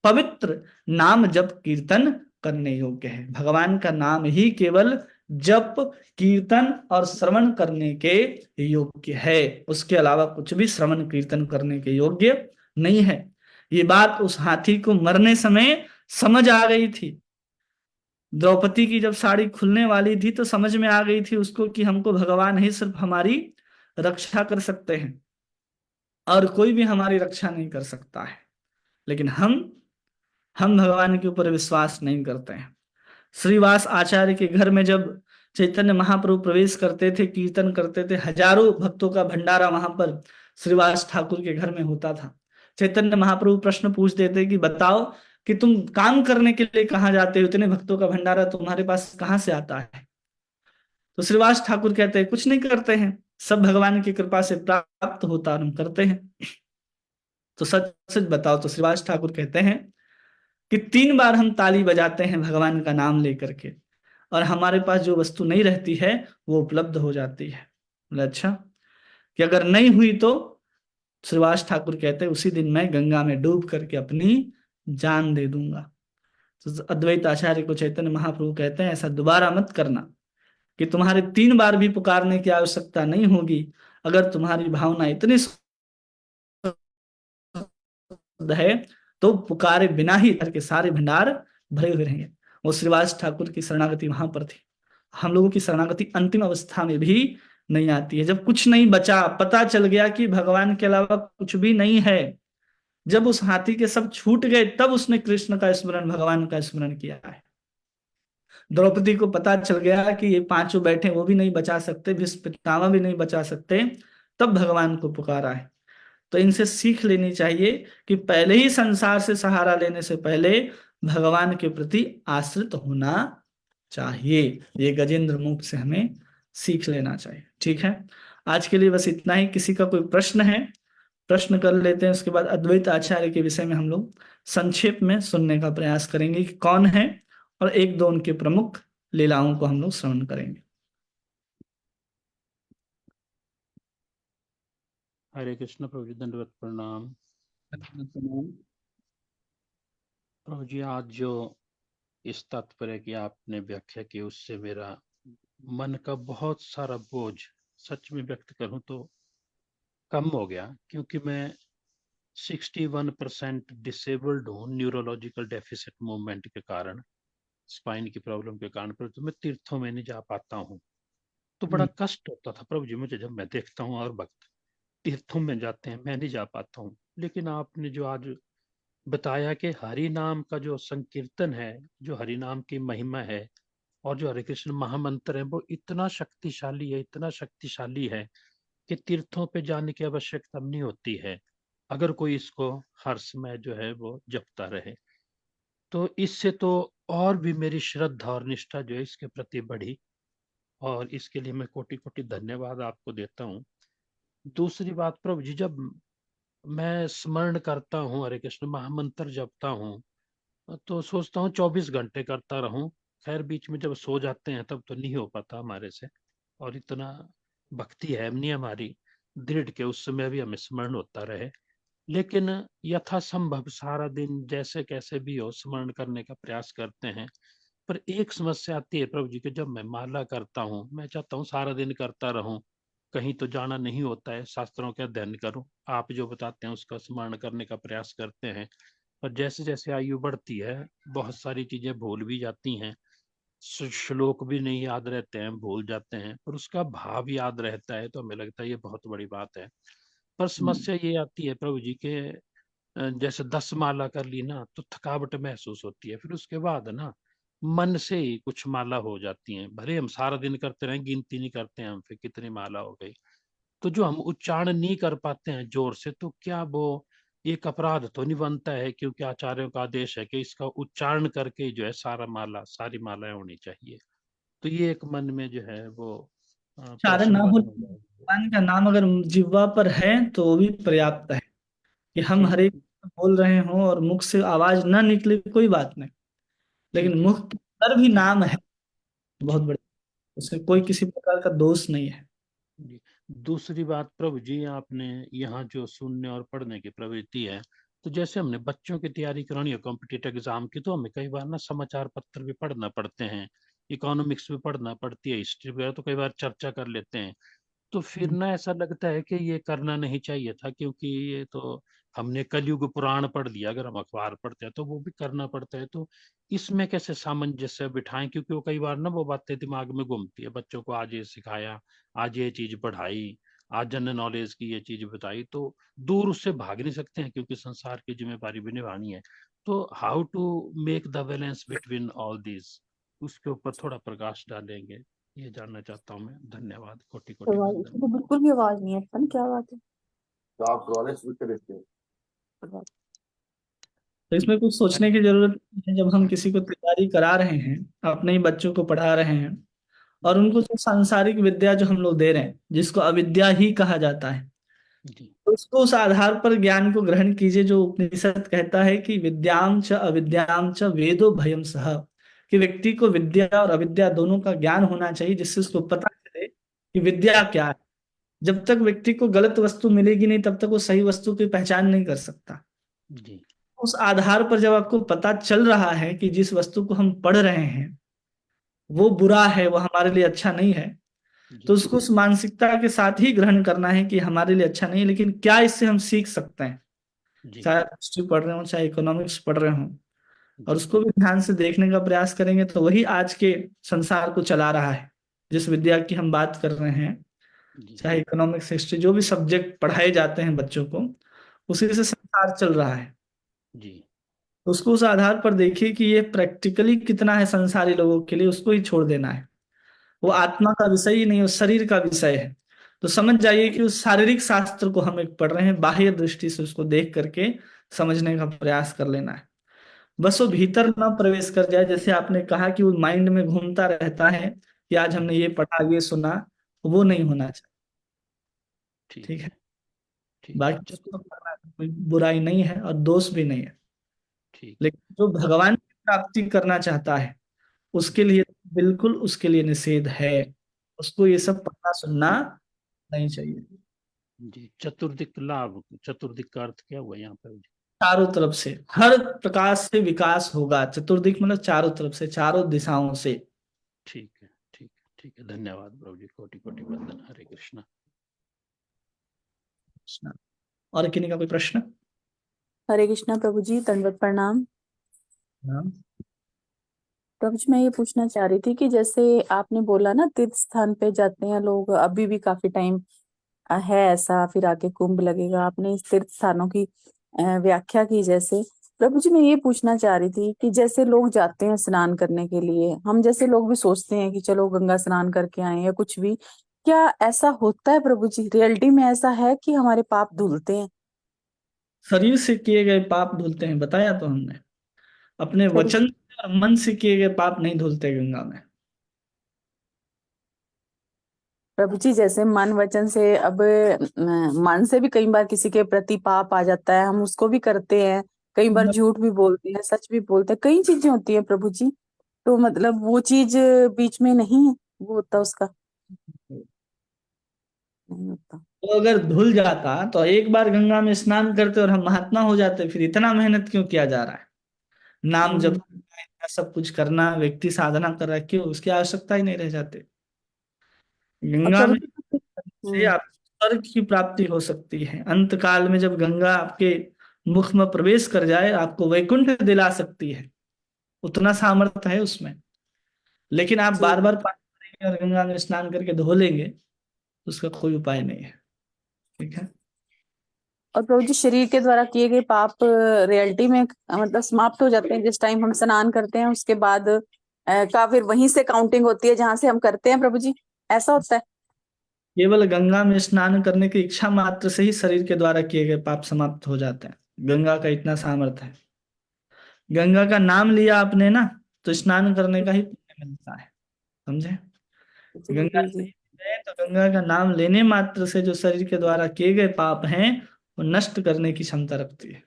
पवित्र, नाम जप कीर्तन करने योग्य है। भगवान का नाम ही केवल जप कीर्तन और श्रवण करने के योग्य है, उसके अलावा कुछ भी श्रवण कीर्तन करने के योग्य नहीं है। ये बात उस हाथी को मरने समय समझ आ गई थी। द्रौपदी की जब साड़ी खुलने वाली थी तो समझ में आ गई थी उसको कि हमको भगवान ही सिर्फ हमारी रक्षा कर सकते हैं और कोई भी हमारी रक्षा नहीं कर सकता है। लेकिन हम भगवान के ऊपर विश्वास नहीं करते हैं। श्रीवास आचार्य के घर में जब चैतन्य महाप्रभु प्रवेश करते थे, कीर्तन करते थे, हजारों भक्तों का भंडारा वहां पर श्रीवास ठाकुर के घर में होता था। चैतन्य महाप्रभु प्रश्न पूछते थे कि बताओ कि तुम काम करने के लिए कहाँ जाते हो, इतने भक्तों का भंडारा तुम्हारे पास कहाँ से आता है? तो श्रीवास ठाकुर कहते हैं कुछ नहीं करते हैं, सब भगवान की कृपा से प्राप्त होता और हम करते हैं। तो सच सच बताओ। तो श्रीवास ठाकुर कहते हैं कि 3 बार हम ताली बजाते हैं भगवान का नाम लेकर के, और हमारे पास जो वस्तु नहीं रहती है वो उपलब्ध हो जाती है। बोले अच्छा, कि अगर नहीं हुई तो श्रीवास ठाकुर कहते हैं उसी दिन मैं गंगा में डूब करके अपनी जान दे दूंगा। तो अद्वैत आचार्य को चैतन्य महाप्रभु कहते हैं ऐसा दोबारा मत करना, कि तुम्हारे 3 बार भी पुकारने की आवश्यकता नहीं होगी। अगर तुम्हारी भावना इतनी शुद्ध है तो पुकारे बिना ही घर के सारे भंडार भरे हुए रहेंगे। वो श्रीवास ठाकुर की शरणागति वहां पर थी। हम लोगों की शरणागति अंतिम अवस्था में भी नहीं आती है। जब कुछ नहीं बचा, पता चल गया कि भगवान के अलावा कुछ भी नहीं है, जब उस हाथी के सब छूट गए, तब उसने कृष्ण का स्मरण, भगवान का स्मरण किया है। द्रौपदी को पता चल गया कि ये पांचों बैठे, वो भी नहीं बचा सकते, भीष्म पितामह भी नहीं बचा सकते, तब भगवान को पुकारा है। तो इनसे सीख लेनी चाहिए कि पहले ही संसार से सहारा लेने से पहले भगवान के प्रति आश्रित होना चाहिए। ये गजेंद्र मुख से हमें सीख लेना चाहिए। ठीक है, आज के लिए बस इतना ही। किसी का कोई प्रश्न है, प्रश्न कर लेते हैं, उसके बाद अद्वैत आचार्य के विषय में हम लोग संक्षेप में सुनने का प्रयास करेंगे कि कौन है, और एक दो उनके प्रमुख लीलाओं को हम लोग श्रवण करेंगे। हरे कृष्ण प्रभु जी, दंडवत प्रणाम। प्रभु जी, आज जो इस तात्पर्य की आपने व्याख्या की, उससे मेरा मन का बहुत सारा बोझ, सच में व्यक्त करूं तो, कम हो गया। क्योंकि मैं 61% डिसेबल्ड हूँ न्यूरोलॉजिकल डेफिसिट मूवमेंट के कारण, स्पाइन की प्रॉब्लम के कारण। पर तो मैं तीर्थों में नहीं जा पाता हूँ, तो बड़ा कष्ट होता था प्रभु जी मुझे, जब मैं देखता हूँ और भक्त तीर्थों में जाते हैं, मैं नहीं जा पाता हूँ। लेकिन आपने जो आज बताया कि हरि नाम का जो संकीर्तन है, जो हरि नाम की महिमा है, और जो हरे कृष्ण महामंत्र है, वो इतना शक्तिशाली है, इतना शक्तिशाली है कि तीर्थों पे जाने की आवश्यकता नहीं होती है, अगर कोई इसको हर समय जो है वो जपता रहे। तो इससे तो और भी मेरी श्रद्धा और निष्ठा जो है इसके प्रति बढ़ी, और इसके लिए मैं कोटि कोटि धन्यवाद आपको देता हूँ। दूसरी बात प्रभु जी, जब मैं स्मरण करता हूँ, हरे कृष्ण महामंत्र जपता हूँ, तो सोचता हूँ 24 घंटे करता रहूं। खैर बीच में जब सो जाते हैं तब तो नहीं हो पाता हमारे से, और इतना भक्ति है नहीं हमारी दृढ़ के उस समय भी हमें स्मरण होता रहे। लेकिन यथासंभव सारा दिन जैसे कैसे भी हो स्मरण करने का प्रयास करते हैं। पर एक समस्या आती है प्रभु जी के, जब मैं माला करता हूँ, मैं चाहता हूँ सारा दिन करता रहूं, कहीं तो जाना नहीं होता है, शास्त्रों का अध्ययन करूं, आप जो बताते हैं उसका स्मरण करने का प्रयास करते हैं। पर जैसे जैसे आयु बढ़ती है, बहुत सारी चीजें भूल भी जाती हैं, श्लोक भी नहीं याद रहते हैं, भूल जाते हैं, पर उसका भाव याद रहता है, तो हमें लगता है ये बहुत बड़ी बात है। पर समस्या ये आती है प्रभु जी के, जैसे 10 माला कर ली ना तो थकावट महसूस होती है, फिर उसके बाद ना मन से ही कुछ माला हो जाती हैं, भले हम सारा दिन करते रहें, गिनती नहीं करते हैं हम फिर कितनी माला हो गई। तो जो हम उच्चारण नहीं कर पाते हैं जोर से, तो क्या वो एक अपराध तो नहीं बनता है? क्योंकि आचार्यों का आदेश है कि इसका उच्चारण करके जो है सारी मालाएं होनी चाहिए। तो ये एक मन में जो है वो उच्चारण ना प्रश्न हो, बना हुआ है। भगवान का नाम अगर जिह्वा पर है तो वो भी पर्याप्त है। कि हम जी हरे कृष्ण बोल रहे हों और मुख से आवाज ना निकले, कोई बात नहीं, जी लेकिन जी मुख पर भी नाम है, बहुत जी बड़ी, उसमें कोई जी किसी प्रकार का दोष नहीं है। जी। दूसरी बात प्रभु जी, आपने यहाँ जो सुनने और पढ़ने की प्रवृत्ति है, तो जैसे हमने बच्चों की तैयारी करानी है कॉम्पिटिटिव एग्जाम की, तो हमें कई बार ना समाचार पत्र भी पढ़ना पड़ते हैं, इकोनॉमिक्स भी पढ़ना पड़ती है, हिस्ट्री वगैरह, तो कई बार चर्चा कर लेते हैं। तो फिर ना ऐसा लगता है कि ये करना नहीं चाहिए था, क्योंकि ये तो हमने कलयुग पुराण पढ़ लिया, अगर हम अखबार पढ़ते हैं तो वो भी करना पड़ता है। तो इसमें कैसे सामंजस्य बिठाएं? क्योंकि वो कई बार ना वो बातें दिमाग में घूमती है, बच्चों को आज ये सिखाया, आज ये चीज पढ़ाई, आज जनरल नॉलेज की ये चीज बताई, तो दूर उससे भाग नहीं सकते हैं, क्योंकि संसार की जिम्मेदारी भी निभानी है। तो how to make the balance between all this, उसके ऊपर थोड़ा प्रकाश डालेंगे, ये जानना चाहता हूँ मैं। धन्यवाद, कोटि कोटि आवाज वंदन। तो बिल्कुल भी आवाज नहीं है, पता नहीं क्या बात है। तो आप रॉलेक्स भी खरीदते हैं? तो इसमें कुछ सोचने की जरूरत नहीं है। जब हम किसी को तैयारी करा रहे हैं, अपने ही बच्चों को पढ़ा रहे हैं, और जी उनको जो सांसारिक विद्या जो हम लोग दे रहे हैं, जिसको अविद्या ही कहा जाता है, जी तो उसको उस आधार पर ज्ञान को ग्रहण कीजिए। जो उपनिषद कहता है कि विद्याम च अविद्याम च वेदो भयम सह, कि व्यक्ति को विद्या और अविद्या दोनों का ज्ञान होना चाहिए, जिससे उसको पता चले कि विद्या क्या है। जब तक व्यक्ति को गलत वस्तु मिलेगी नहीं, तब तक वो सही वस्तु की पहचान नहीं कर सकता। जी उस आधार पर जब आपको पता चल रहा है कि जिस वस्तु को हम पढ़ रहे हैं वो बुरा है, वो हमारे लिए अच्छा नहीं है, तो जी उसको उस मानसिकता के साथ ही ग्रहण करना है कि हमारे लिए अच्छा नहीं, लेकिन क्या इससे हम सीख सकते हैं। जी चाहे हिस्ट्री पढ़ रहे हो, चाहे इकोनॉमिक्स पढ़ रहे हो, और जी उसको भी ध्यान से देखने का प्रयास करेंगे, तो वही आज के संसार को चला रहा है। जिस विद्या की हम बात कर रहे हैं, जी चाहे इकोनॉमिक्स, हिस्ट्री, जो भी सब्जेक्ट पढ़ाए जाते हैं बच्चों को, उसी से संसार चल रहा है। जी तो उसको उस आधार पर देखिए कि ये प्रैक्टिकली कितना है संसारी लोगों के लिए, उसको ही छोड़ देना है। वो ठीक आत्मा का विषय ही नहीं, उस शरीर का विषय है। तो समझ जाइए कि उस शारीरिक शास्त्र को हम एक पढ़ रहे हैं, बाह्य दृष्टि से उसको देख करके समझने का प्रयास कर लेना है। बस वो ठीक भीतर ना प्रवेश कर जाए। जैसे आपने कहा कि वो माइंड में घूमता रहता है कि आज हमने ये पढ़ा, ये सुना, वो नहीं होना चाहिए। ठीक ठीक है। है। ठीक है। बाकी उसको करना कोई बुराई नहीं है और दोष भी नहीं है। ठीक है। लेकिन जो भगवान की प्राप्ति करना चाहता है, उसके लिए बिल्कुल उसके लिए निषेध है। उसको ये सब पढ़ना सुनना नहीं चाहिए। जी, चतुर्दिक लाभ, चतुर्दिक का अर्थ क्या हुआ यहाँ पर? चारों तरफ से, हर प्रकार से विकास होगा। चतुर्दिक मतलब चारों तरफ से, चारों दिशाओं से। ठीक है। ठीक है। ठीक है, धन्यवाद प्रभु जी, कोटि कोटि वंदन। हरे कृष्णा। और किन्हीं का कोई प्रश्न? हरे कृष्णा प्रभु जी, दंडवत प्रणाम। हाँ। प्रभु जी, मैं ये पूछना चाह रही थी कि जैसे आपने बोला ना, तीर्थ स्थान पे जाते हैं लोग, अभी भी काफी टाइम है ऐसा, फिर आगे कुंभ लगेगा। आपने इस तीर्थ स्थानों की व्याख्या की। जैसे प्रभु जी, मैं ये पूछना चाह रही थी कि जैसे लोग जाते हैं स्नान करने के लिए, हम जैसे लोग भी सोचते हैं कि चलो गंगा स्नान करके आए या कुछ भी, क्या ऐसा होता है प्रभु जी? रियलिटी में ऐसा है कि हमारे पाप धुलते हैं? शरीर से किए गए पाप धुलते हैं, बताया तो हमने। अपने शरीर वचन से और मन से किए गए पाप नहीं धुलते गंगा में। प्रभु जी, जैसे मन वचन से, अब मन से भी कई बार किसी के प्रति पाप आ जाता है, हम उसको भी करते हैं। कई बार झूठ भी बोलते हैं, सच भी बोलते हैं, कई चीजें होती हैं प्रभु जी। तो मतलब वो चीज बीच में नहीं है, वो होता उसका नहीं होता। तो अगर धुल जाता तो एक बार गंगा में स्नान करते और हम महात्मा हो जाते। फिर इतना मेहनत क्यों किया जा रहा है? नाम जप हम्म। करना, इतना सब कुछ करना, व्यक्ति साधना कर रहा है, क्यों? उसकी आवश्यकता ही नहीं रह जाती। और गंगा प्रभु में जी। से आप स्वर्ग की प्राप्ति हो सकती है। अंत काल में जब गंगा आपके मुख में प्रवेश कर जाए, आपको वैकुंठ दिला सकती है। उतना सामर्थ्य है उसमें। लेकिन आप जी। बार बार पाप करेंगे और गंगा में स्नान करके धो लेंगे, तो उसका कोई उपाय नहीं है। ठीक है। और प्रभु जी, शरीर के द्वारा किए गए पाप रियलिटी में मतलब समाप्त हो जाते हैं जिस टाइम हम स्नान करते हैं, उसके बाद का फिर वहीं से काउंटिंग होती है जहां से हम करते हैं प्रभु जी? ऐसा होता है? केवल गंगा में स्नान करने की इच्छा मात्र से ही शरीर के द्वारा किए गए पाप समाप्त हो जाते हैं। गंगा का इतना सामर्थ्य है। गंगा का नाम लिया आपने ना, तो स्नान करने का ही पुण्य मिलता है। समझे? जी गंगा जी से जी। गए तो गंगा का नाम लेने मात्र से जो शरीर के द्वारा किए गए पाप हैं, वो नष्ट करने की क्षमता रखती है।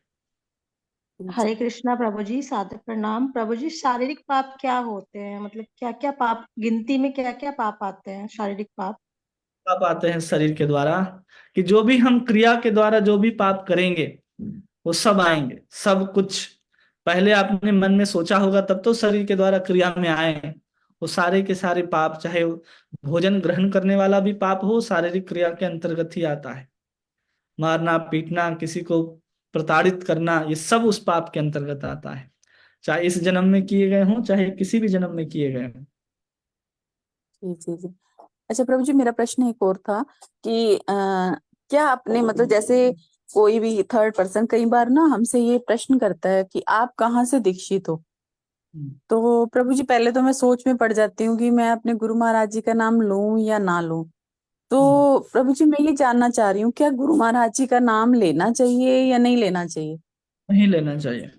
जी। हरे कृष्णा प्रभु जी, सादर प्रणाम प्रभु जी। शारीरिक पाप क्या होते हैं? मतलब क्या क्या पाप, गिनती में क्या क्या पाप आते हैं शारीरिक पाप? पाप आते हैं शरीर के द्वारा, कि जो भी हम क्रिया के द्वारा जो भी पाप करेंगे, वो सब आएंगे। सब कुछ पहले आपने मन में सोचा होगा, तब तो शरीर के द्वारा क्रिया में आए हैं। वो सारे के सारे पाप, चाहे वो भोजन ग्रहण करने वाला भी पाप हो, शारीरिक क्रिया के अंतर्गत ही आता है। मारना, पीटना, किसी को प्रताड़ित करना, ये सब उस पाप के अंतर्गत आता है। चाहे इस जन्म में किए गए हों, चाहे किसी भी जन्म में किए गए हों। जी जी जी। अच्छा प्रभु जी, मेरा प्रश्न एक और था कि क्या आपने मतलब जैसे कोई भी थर्ड पर्सन कई बार ना हमसे ये प्रश्न करता है कि आप कहाँ से दीक्षित हो? तो प्रभु जी, पहले तो मैं सोच में पड़ जाती हूँ कि मैं अपने गुरु महाराज जी का नाम लूं या ना लूं। तो प्रभु जी, मैं ये जानना चाह रही हूँ, क्या गुरु महाराज जी का नाम लेना चाहिए या नहीं लेना चाहिए? नहीं लेना चाहिए।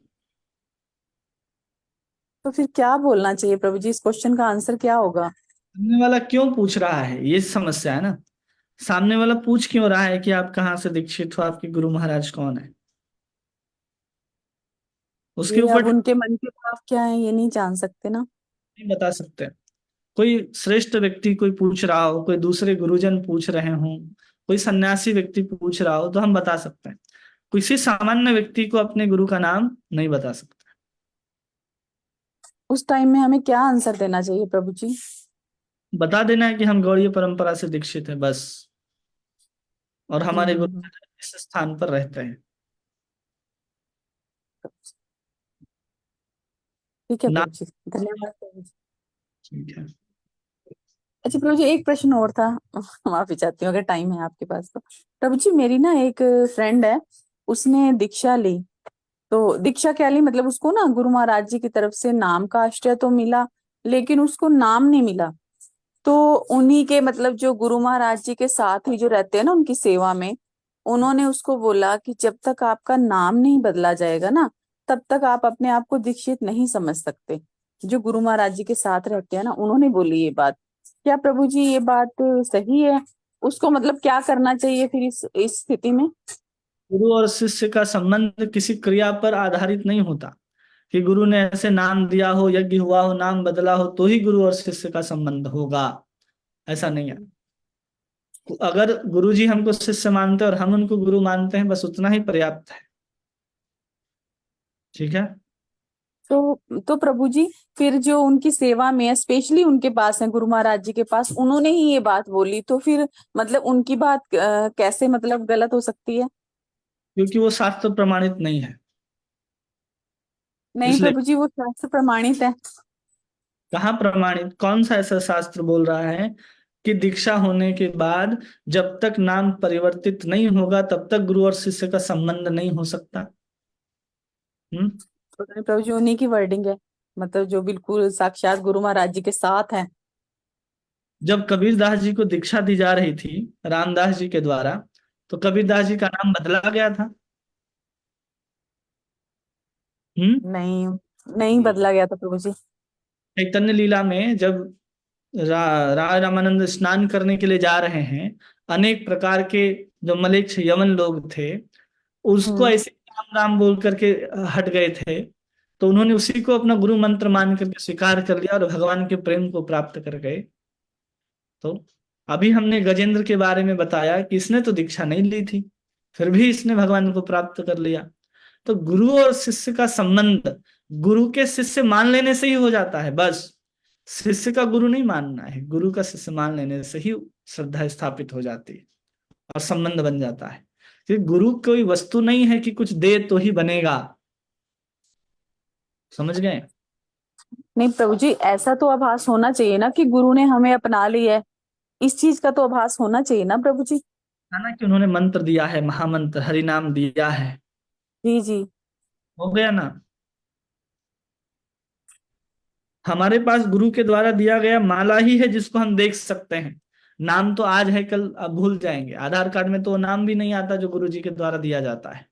तो फिर क्या बोलना चाहिए प्रभु जी? इस क्वेश्चन का आंसर क्या होगा? सामने वाला क्यों पूछ रहा है, ये समस्या है ना। सामने वाला पूछ क्यों रहा है कि आप कहाँ से दीक्षित हो, आपके गुरु महाराज कौन है? उसके ये अब ऊपर उनके मन के भाव क्या है ये नहीं जान सकते ना। नहीं बता सकते। कोई श्रेष्ठ व्यक्ति कोई पूछ रहा हो, कोई दूसरे गुरुजन पूछ रहे हो, कोई सन्यासी व्यक्ति पूछ रहा हो, तो हम बता सकते हैं। किसी सामान्य व्यक्ति को अपने गुरु का नाम नहीं बता सकते। उस टाइम में हमें क्या आंसर देना चाहिए प्रभु जी? बता देना है कि हम गौड़ीय परंपरा से दीक्षित है, बस। और हमारे गुरु हम्म। इस स्थान पर रहते हैं। ठीक है नाम प्रभु जी, धन्यवाद प्रभु जी। ठीक है। अच्छा प्रभु जी, एक प्रश्न और था। माफी चाहती हूँ अगर टाइम है आपके पास तो। प्रभु जी, मेरी ना एक फ्रेंड है, उसने दीक्षा ली। तो दीक्षा क्या ली, मतलब उसको ना गुरु महाराज जी की तरफ से नाम का आश्रय तो मिला, लेकिन उसको नाम नहीं मिला। तो उन्हीं के मतलब जो गुरु महाराज जी के साथ ही जो रहते हैं ना उनकी सेवा में, उन्होंने उसको बोला कि जब तक आपका नाम नहीं बदला जाएगा ना, तब तक आप अपने आप को दीक्षित नहीं समझ सकते। जो गुरु महाराज जी के साथ रहते हैं ना, उन्होंने बोली ये बात। क्या प्रभु जी ये बात सही है? उसको मतलब क्या करना चाहिए फिर इस स्थिति में? गुरु और शिष्य का संबंध किसी क्रिया पर आधारित नहीं होता कि गुरु ने ऐसे नाम दिया हो, यज्ञ हुआ हो, नाम बदला हो तो ही गुरु और शिष्य का संबंध होगा, ऐसा नहीं है। अगर गुरु जी हमको शिष्य मानते हैं और हम उनको गुरु मानते हैं, बस उतना ही पर्याप्त है। ठीक है। तो प्रभु जी, फिर जो उनकी सेवा में स्पेशली उनके पास है, गुरु महाराज जी के पास, उन्होंने ही ये बात बोली, तो फिर मतलब उनकी बात कैसे मतलब गलत हो सकती है? क्योंकि वो शास्त्र प्रमाणित नहीं है, नहीं इसलिए। प्रभु जी, वो शास्त्र प्रमाणित है। कहाँ प्रमाणित? कौन सा ऐसा शास्त्र बोल रहा है कि दीक्षा होने के बाद जब तक नाम परिवर्तित नहीं होगा तब तक गुरु और शिष्य का संबंध नहीं हो सकता? हम्म। प्रभु जी, उन्हीं की वर्डिंग है, मतलब जो बिल्कुल साक्षात गुरु महाराज जी के साथ है। जब कबीरदास जी को दीक्षा दी जा रही थी रामदास जी के द्वारा, तो कबीरदास जी का नाम बदला गया था। हम्म। नहीं, नहीं बदला गया था प्रभु जी। चैतन्य लीला में जब राय रामानंद स्नान करने के लिए जा रहे हैं, अनेक प्रकार के जो मलेच्छ यमन लोग थे उसको हम्म। ऐसे राम राम बोल करके हट गए थे। तो उन्होंने उसी को अपना गुरु मंत्र मान करके स्वीकार कर लिया और भगवान के प्रेम को प्राप्त कर गए। तो अभी हमने गजेंद्र के बारे में बताया कि इसने तो दीक्षा नहीं ली थी, फिर भी इसने भगवान को प्राप्त कर लिया। तो गुरु और शिष्य का संबंध गुरु के शिष्य मान लेने से ही हो जाता है, बस। शिष्य का गुरु नहीं मानना है, गुरु का शिष्य मान लेने से ही श्रद्धा स्थापित हो जाती है और संबंध बन जाता है। क्योंकि गुरु कोई वस्तु नहीं है कि कुछ दे तो ही बनेगा। समझ गए? नहीं प्रभु जी, ऐसा तो आभास होना चाहिए ना कि गुरु ने हमें अपना लिया है। इस चीज का तो आभास होना चाहिए ना प्रभु जी। है ना कि उन्होंने मंत्र दिया है, महामंत्र हरि नाम दिया है। जी जी। हो गया ना? हमारे पास गुरु के द्वारा दिया गया माला ही है जिसको हम देख सकते हैं। नाम तो आज है, कल अब भूल जाएंगे। आधार कार्ड में तो वो नाम भी नहीं आता जो गुरु जी के द्वारा दिया जाता है।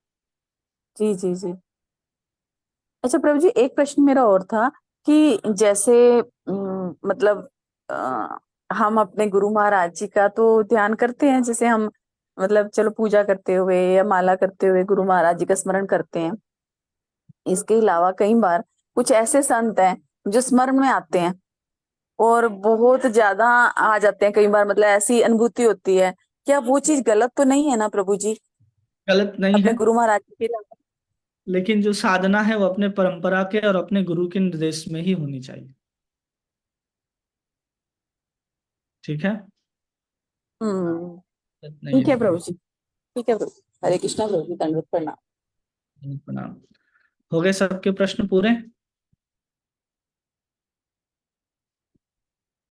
जी जी जी। अच्छा प्रभु जी, एक प्रश्न मेरा और था कि जैसे मतलब हम अपने गुरु महाराज जी का तो ध्यान करते हैं, जैसे हम मतलब चलो पूजा करते हुए या माला करते हुए गुरु महाराज जी का स्मरण करते हैं। इसके अलावा कई बार कुछ ऐसे संत हैं जो स्मरण में आते हैं और बहुत ज्यादा आ जाते हैं कई बार, मतलब ऐसी अनुभूति होती है। क्या वो चीज गलत तो नहीं है ना प्रभु जी, गलत नहीं अपने है, गुरु महाराज जी के अलावा? लेकिन जो साधना है वो अपने परंपरा के और अपने गुरु के निर्देश में ही होनी चाहिए। ठीक है। हम्म। गलत नहीं ठीक है। है प्रभु जी। ठीक है प्रभु। हरे कृष्णा प्रभु जी, दंडवत प्रणाम। प्रणाम। हो गए सबके प्रश्न पूरे?